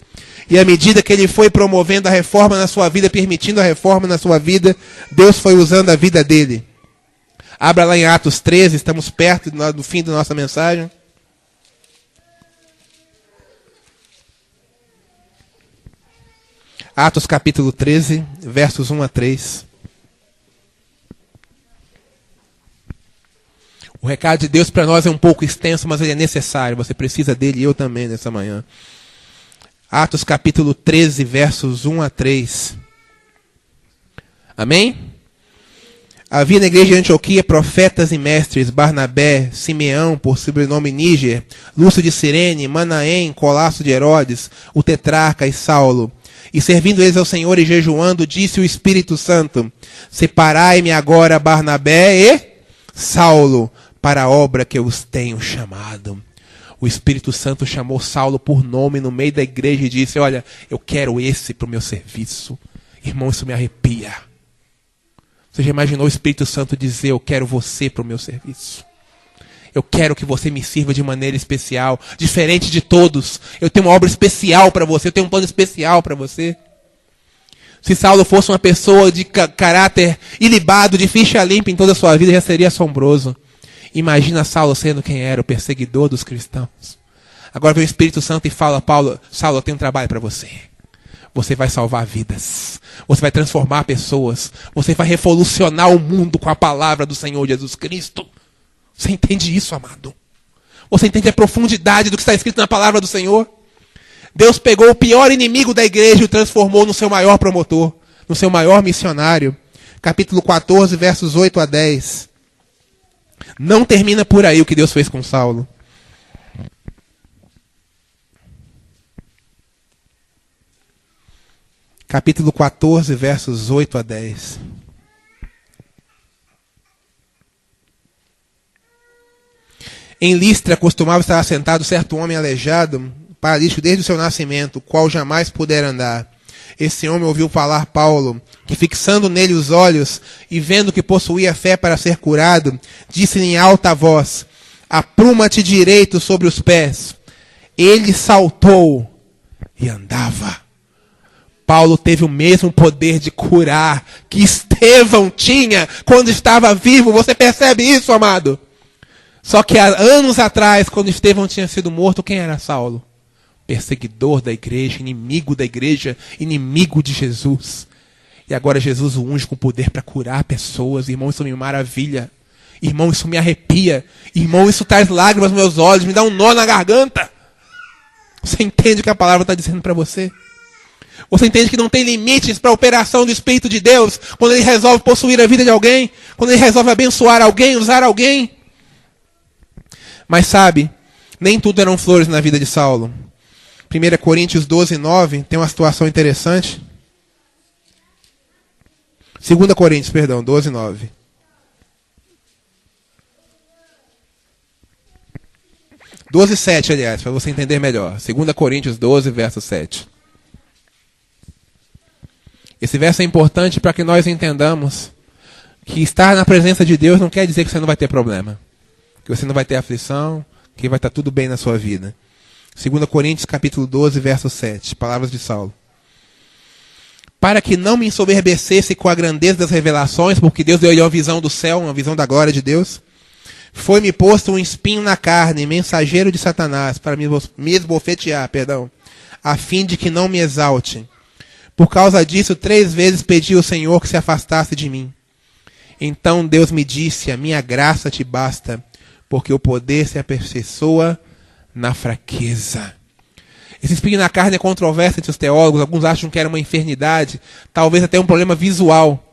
E à medida que ele foi promovendo a reforma na sua vida, permitindo a reforma na sua vida, Deus foi usando a vida dele. Abra lá em Atos 13, estamos perto do fim da nossa mensagem. Atos capítulo 13, versos 1 a 3. O recado de Deus para nós é um pouco extenso, mas ele é necessário. Você precisa dele e eu também nessa manhã. Atos capítulo 13, versos 1 a 3. Amém? Havia na igreja de Antioquia profetas e mestres: Barnabé, Simeão, por sobrenome Níger, Lúcio de Cirene, Manaém, Colasso de Herodes, o tetrarca e Saulo. E servindo eles ao Senhor e jejuando, disse o Espírito Santo: separai-me agora Barnabé e Saulo para a obra que eu os tenho chamado. O Espírito Santo chamou Saulo por nome no meio da igreja e disse: olha, eu quero esse para o meu serviço. Irmão, isso me arrepia. Você já imaginou o Espírito Santo dizer: eu quero você para o meu serviço? Eu quero que você me sirva de maneira especial, diferente de todos. Eu tenho uma obra especial para você, eu tenho um plano especial para você. Se Saulo fosse uma pessoa de caráter ilibado, de ficha limpa em toda a sua vida, já seria assombroso. Imagina Saulo sendo quem era, o perseguidor dos cristãos. Agora vem o Espírito Santo e fala: Saulo, eu tenho um trabalho para você. Você vai salvar vidas. Você vai transformar pessoas. Você vai revolucionar o mundo com a palavra do Senhor Jesus Cristo. Você entende isso, amado? Você entende a profundidade do que está escrito na palavra do Senhor? Deus pegou o pior inimigo da igreja e o transformou no seu maior promotor, no seu maior missionário. Capítulo 14, versos 8 a 10. Não termina por aí o que Deus fez com Saulo. Capítulo 14, versos 8 a 10. Em Listra costumava estar assentado certo homem aleijado, paralítico desde o seu nascimento, o qual jamais pudera andar. Esse homem ouviu falar Paulo, que fixando nele os olhos e vendo que possuía fé para ser curado, disse-lhe em alta voz: apruma-te direito sobre os pés. Ele saltou e andava. Paulo teve o mesmo poder de curar que Estevão tinha quando estava vivo. Você percebe isso, amado? Só que há anos atrás, quando Estevão tinha sido morto, quem era Saulo? Perseguidor da igreja, inimigo de Jesus. E agora Jesus o unge com poder para curar pessoas. Irmão, isso me maravilha. Irmão, isso me arrepia. Irmão, isso traz lágrimas nos meus olhos, me dá um nó na garganta. Você entende o que a palavra está dizendo para você? Você entende que não tem limites para a operação do Espírito de Deus quando ele resolve possuir a vida de alguém, quando ele resolve abençoar alguém, usar alguém? Mas sabe, nem tudo eram flores na vida de Saulo. 1 Coríntios 12, 9 tem uma situação interessante. 2 Coríntios, 12, 9. Doze, 7, aliás, para você entender melhor. 2 Coríntios 12, verso 7. Esse verso é importante para que nós entendamos que estar na presença de Deus não quer dizer que você não vai ter problema, que você não vai ter aflição, que vai estar tudo bem na sua vida. 2 Coríntios capítulo 12, verso 7, palavras de Saulo. Para que não me ensoberbecesse com a grandeza das revelações, porque Deus deu-lhe uma visão do céu, uma visão da glória de Deus, foi-me posto um espinho na carne, mensageiro de Satanás, para me esbofetear, a fim de que não me exalte. Por causa disso, 3 vezes pedi ao Senhor que se afastasse de mim. Então Deus me disse: a minha graça te basta, porque o poder se aperfeiçoa na fraqueza. Esse espinho na carne é controverso entre os teólogos. Alguns acham que era uma enfermidade, talvez até um problema visual.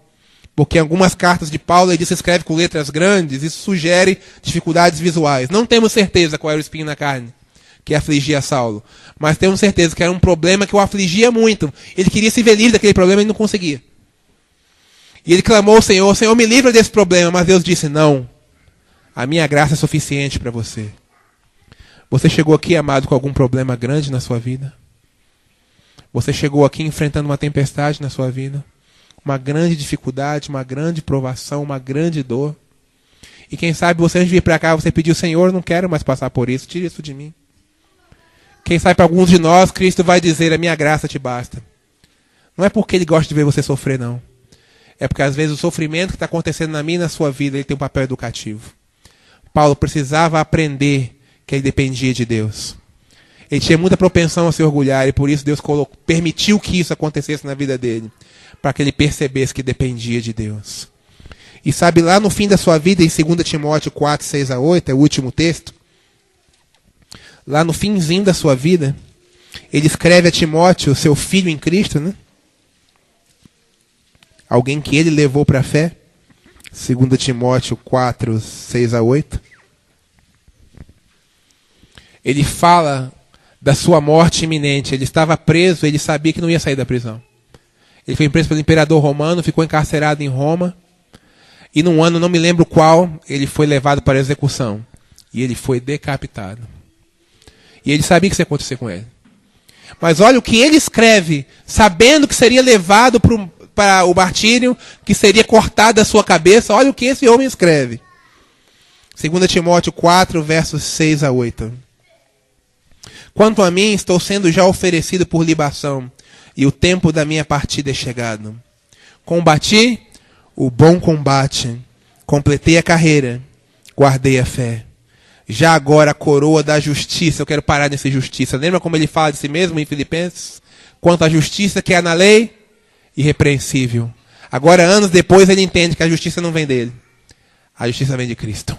Porque em algumas cartas de Paulo ele escreve com letras grandes, isso sugere dificuldades visuais. Não temos certeza qual era o espinho na carne que afligia Saulo, mas temos certeza que era um problema que o afligia muito. Ele queria se ver livre daquele problema e não conseguia. E ele clamou ao Senhor: Senhor, me livra desse problema. Mas Deus disse: não, a minha graça é suficiente para você. Você chegou aqui, amado, com algum problema grande na sua vida? Você chegou aqui enfrentando uma tempestade na sua vida? Uma grande dificuldade, uma grande provação, uma grande dor? E quem sabe você, antes de vir para cá, você pediu: Senhor, não quero mais passar por isso, tira isso de mim. Quem sabe para alguns de nós, Cristo vai dizer, a minha graça te basta. Não é porque ele gosta de ver você sofrer, não. É porque às vezes o sofrimento que está acontecendo na minha e na sua vida, ele tem um papel educativo. Paulo precisava aprender que ele dependia de Deus. Ele tinha muita propensão a se orgulhar e por isso Deus permitiu que isso acontecesse na vida dele. Para que ele percebesse que dependia de Deus. E sabe, lá no fim da sua vida, em 2 Timóteo 4, 6 a 8, é o último texto. Lá no finzinho da sua vida, ele escreve a Timóteo, seu filho em Cristo, né? Alguém que ele levou para a fé. 2 Timóteo 4, 6 a 8. Ele fala da sua morte iminente. Ele estava preso, ele sabia que não ia sair da prisão. Ele foi preso pelo imperador romano, ficou encarcerado em Roma. E num ano, não me lembro qual, ele foi levado para a execução. E ele foi decapitado. E ele sabia que isso ia acontecer com ele. Mas olha o que ele escreve, sabendo que seria levado para o martírio, que seria cortado a sua cabeça. Olha o que esse homem escreve. 2 Timóteo 4, versos 6 a 8. Quanto a mim, estou sendo já oferecido por libação, e o tempo da minha partida é chegado. Combati o bom combate, completei a carreira, guardei a fé. Já agora a coroa da justiça, eu quero parar nessa justiça. Lembra como ele fala de si mesmo em Filipenses? Quanto à justiça que há na lei, irrepreensível. Agora, anos depois, ele entende que a justiça não vem dele. A justiça vem de Cristo.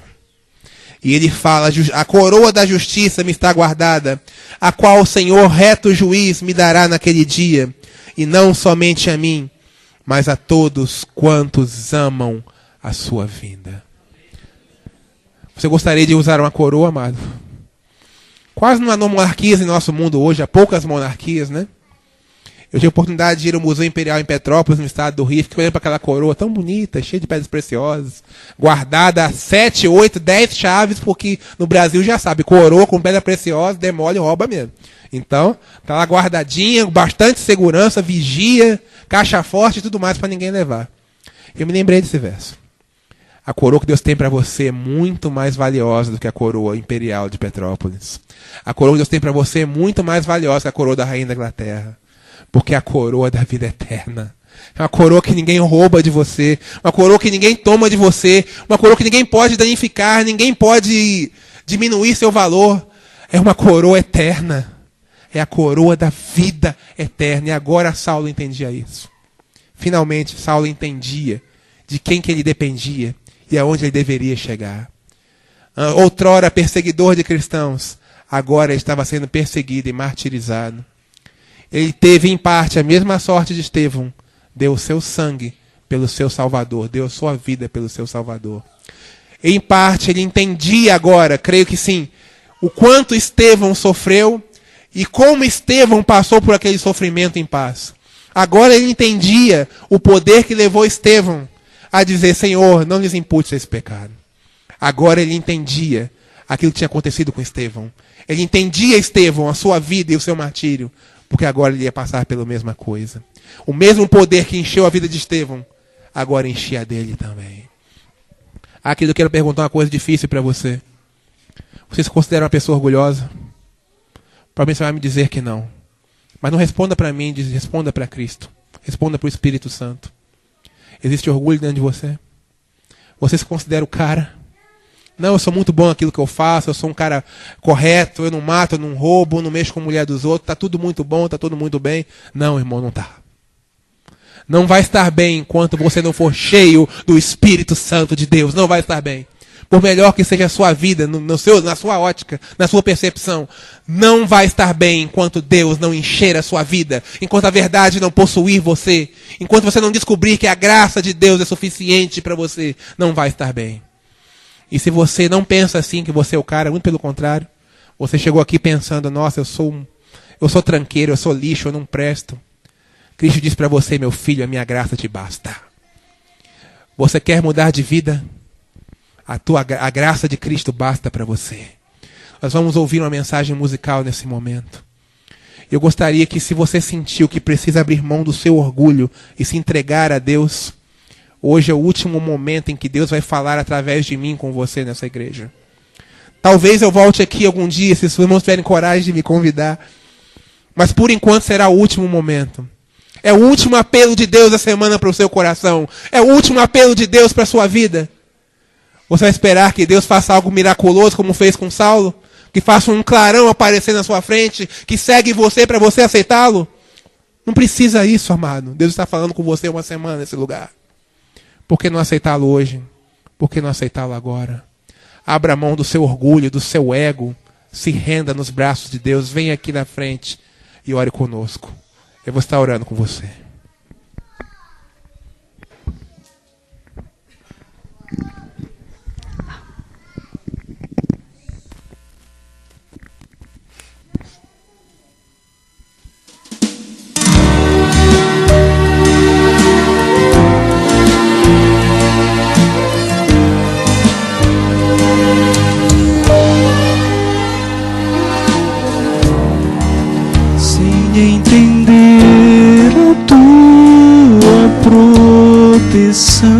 E ele fala, a coroa da justiça me está guardada, a qual o Senhor, reto juiz, me dará naquele dia, e não somente a mim, mas a todos quantos amam a sua vinda. Você gostaria de usar uma coroa, amado? Quase não há monarquias em nosso mundo hoje, há poucas monarquias, né? Eu tive a oportunidade de ir ao Museu Imperial em Petrópolis, no estado do Rio, fiquei olhando para aquela coroa tão bonita, cheia de pedras preciosas, guardada a 7, 8, 10 chaves, porque no Brasil já sabe, coroa com pedra preciosa, demole e rouba mesmo. Então, tá lá guardadinha, bastante segurança, vigia, caixa forte e tudo mais para ninguém levar. Eu me lembrei desse verso. A coroa que Deus tem para você é muito mais valiosa do que a coroa imperial de Petrópolis. A coroa que Deus tem para você é muito mais valiosa que a coroa da rainha da Inglaterra. Porque é a coroa da vida eterna. É uma coroa que ninguém rouba de você. Uma coroa que ninguém toma de você. Uma coroa que ninguém pode danificar. Ninguém pode diminuir seu valor. É uma coroa eterna. É a coroa da vida eterna. E agora Saulo entendia isso. Finalmente, Saulo entendia de quem que ele dependia e aonde ele deveria chegar. Outrora perseguidor de cristãos, agora ele estava sendo perseguido e martirizado. Ele teve em parte a mesma sorte de Estevão, deu o seu sangue pelo seu Salvador, deu a sua vida pelo seu Salvador. Em parte ele entendia agora, creio que sim, o quanto Estevão sofreu e como Estevão passou por aquele sofrimento em paz. Agora ele entendia o poder que levou Estevão a dizer, Senhor, não lhes impute esse pecado. Agora ele entendia aquilo que tinha acontecido com Estevão. Ele entendia Estevão, a sua vida e o seu martírio, porque agora ele ia passar pela mesma coisa. O mesmo poder que encheu a vida de Estevão, agora enchia a dele também. Aqui eu quero perguntar uma coisa difícil para você. Você se considera uma pessoa orgulhosa? Provavelmente você vai me dizer que não. Mas não responda para mim, responda para Cristo. Responda para o Espírito Santo. Existe orgulho dentro de você? Você se considera o cara? Não, eu sou muito bom naquilo que eu faço, eu sou um cara correto, eu não mato, eu não roubo, eu não mexo com a mulher dos outros, está tudo muito bom, está tudo muito bem. Não, irmão, não está. Não vai estar bem enquanto você não for cheio do Espírito Santo de Deus. Não vai estar bem. Por melhor que seja a sua vida, na sua ótica, na sua percepção, não vai estar bem enquanto Deus não encher a sua vida, enquanto a verdade não possuir você, enquanto você não descobrir que a graça de Deus é suficiente para você, não vai estar bem. E se você não pensa assim, que você é o cara, muito pelo contrário, você chegou aqui pensando, nossa, eu sou tranqueiro, eu sou lixo, eu não presto. Cristo diz para você, meu filho, a minha graça te basta. Você quer mudar de vida? A graça de Cristo basta para você. Nós vamos ouvir uma mensagem musical nesse momento. Eu gostaria que, se você sentiu que precisa abrir mão do seu orgulho e se entregar a Deus, hoje é o último momento em que Deus vai falar através de mim com você nessa igreja. Talvez eu volte aqui algum dia, se os irmãos tiverem coragem de me convidar. Mas por enquanto será o último momento. É o último apelo de Deus da semana para o seu coração. É o último apelo de Deus para a sua vida. Você vai esperar que Deus faça algo miraculoso, como fez com Saulo? Que faça um clarão aparecer na sua frente, que segue você para você aceitá-lo? Não precisa isso, amado. Deus está falando com você uma semana nesse lugar. Por que não aceitá-lo hoje? Por que não aceitá-lo agora? Abra mão do seu orgulho, do seu ego. Se renda nos braços de Deus. Venha aqui na frente e ore conosco. Eu vou estar orando com você. Entender a tua proteção,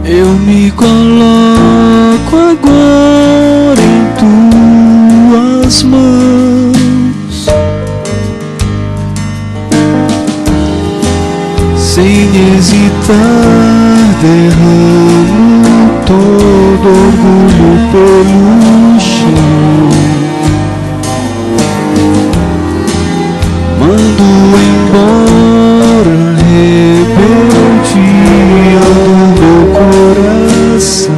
eu me coloco agora em tuas mãos, sem hesitar derramo todo orgulho pelo chão, mando embora a rebeldia do meu coração,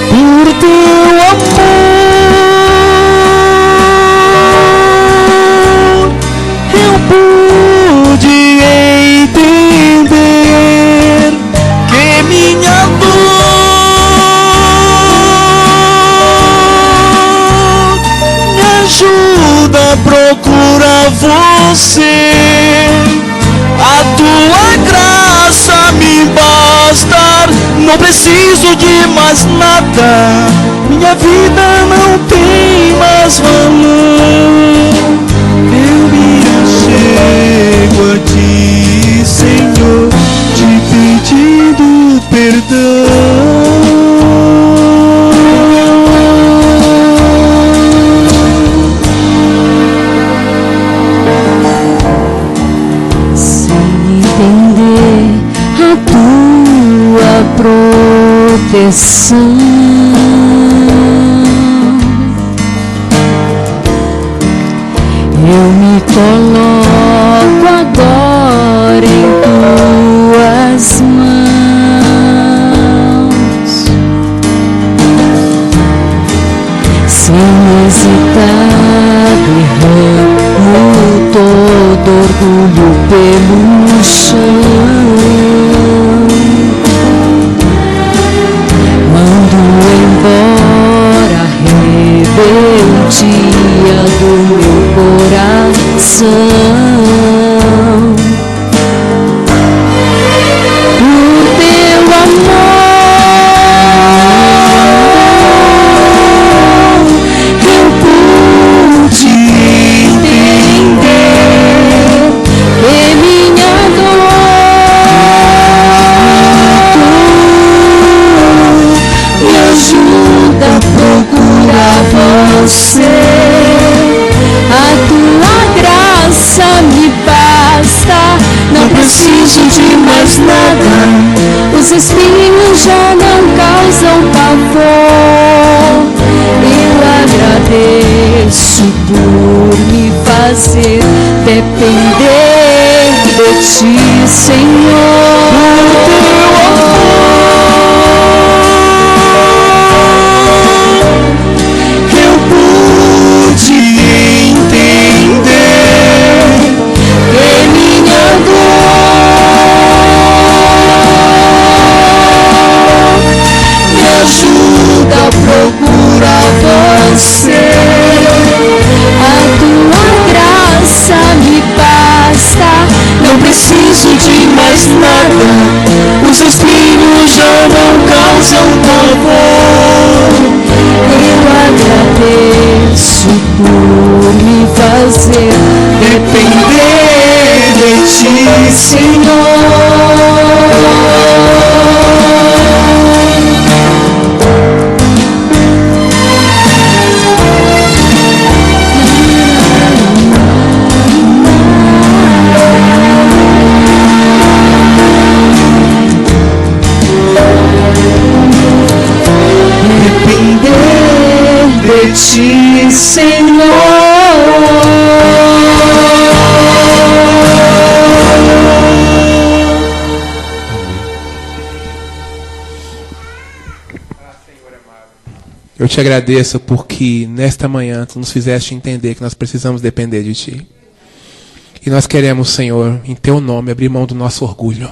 por teu amor eu pude entender que minha dor me ajuda a procurar você. A tua graça me basta, não preciso de mais nada. Minha vida não tem mais valor. Eu me achego a ti, Senhor, te pedindo perdão. Sem entender a tua proteção, eu me coloco agora em tuas mãos, sem hesitar derramo todo orgulho pelo chão, mando embora a rebeldia do meu coração, por teu amor eu pude entender que minha dor me ajuda a procurar você. A tua graça me basta, não preciso de mais nada. Os espinhos já não causam pavor. Eu agradeço por me fazer depender de ti, Senhor. Eu pude entender Que minha dor me ajuda a procurar você. A tua graça me basta, Não preciso de mais nada. Os espinhos já não causam pavor. eu agradeço por me fazer Depender de ti. ti, Senhor. Depender de ti, Senhor. Eu te agradeço porque nesta manhã tu nos fizeste entender que nós precisamos depender de ti. E nós queremos, Senhor, em teu nome, abrir mão do nosso orgulho.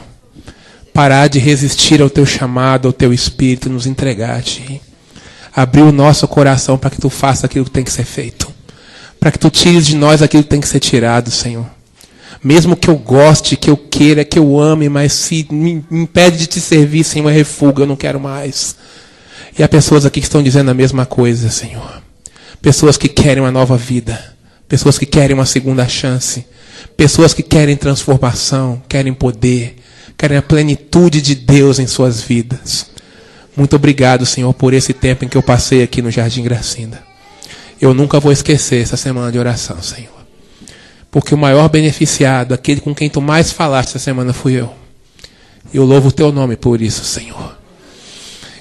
Parar de resistir ao teu chamado, ao teu espírito, nos entregar a ti. Abrir o nosso coração para que tu faça aquilo que tem que ser feito. Para que tu tires de nós aquilo que tem que ser tirado, Senhor. Mesmo que eu goste, que eu queira, que eu ame, mas se me impede de te servir, Senhor, refuga, eu não quero mais. E há pessoas aqui que estão dizendo a mesma coisa, Senhor. Pessoas que querem uma nova vida. Pessoas que querem uma segunda chance. Pessoas que querem transformação, querem poder, querem a plenitude de Deus em suas vidas. Muito obrigado, Senhor, por esse tempo em que eu passei aqui no Jardim Gracinda. Eu nunca vou esquecer essa semana de oração, Senhor. Porque o maior beneficiado, aquele com quem tu mais falaste essa semana, fui eu. E eu louvo o teu nome por isso, Senhor.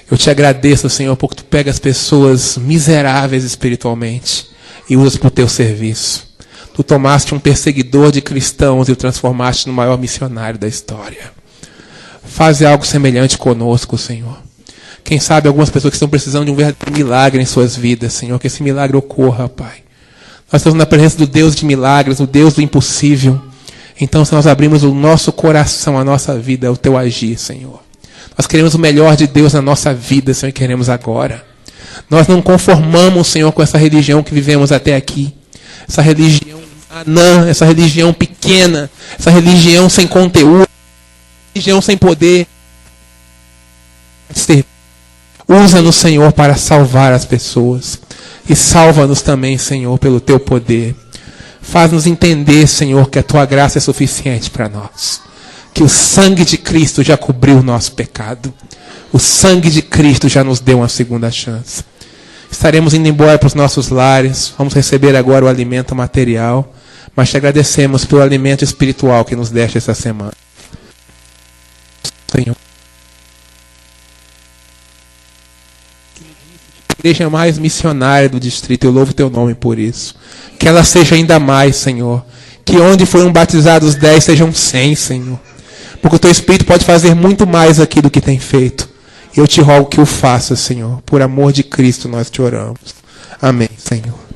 Eu te agradeço, Senhor, porque tu pega as pessoas miseráveis espiritualmente e usas para o teu serviço. Tu tomaste um perseguidor de cristãos e o transformaste no maior missionário da história. Faz algo semelhante conosco, Senhor. Quem sabe algumas pessoas que estão precisando de um verdadeiro milagre em suas vidas, Senhor, que esse milagre ocorra, Pai. Nós estamos na presença do Deus de milagres, o Deus do impossível. Então, se nós abrimos o nosso coração, a nossa vida, o teu agir, Senhor. Nós queremos o melhor de Deus na nossa vida, Senhor, e queremos agora. Nós não conformamos, Senhor, com essa religião que vivemos até aqui. Essa religião anã, essa religião pequena, essa religião sem conteúdo, religião sem poder. Usa-nos, Senhor, para salvar as pessoas. E salva-nos também, Senhor, pelo teu poder. Faz-nos entender, Senhor, que a tua graça é suficiente para nós. Que o sangue de Cristo já cobriu o nosso pecado. O sangue de Cristo já nos deu uma segunda chance. Estaremos indo embora para os nossos lares. Vamos receber agora o alimento material. Mas te agradecemos pelo alimento espiritual que nos deste essa semana. Senhor. A igreja mais missionária do distrito, eu louvo teu nome por isso. Que ela seja ainda mais, Senhor. Que onde foram batizados 10 sejam 100, Senhor. Porque o teu Espírito pode fazer muito mais aqui do que tem feito. Eu te rogo que o faça, Senhor. Por amor de Cristo nós te oramos. Amém, Senhor.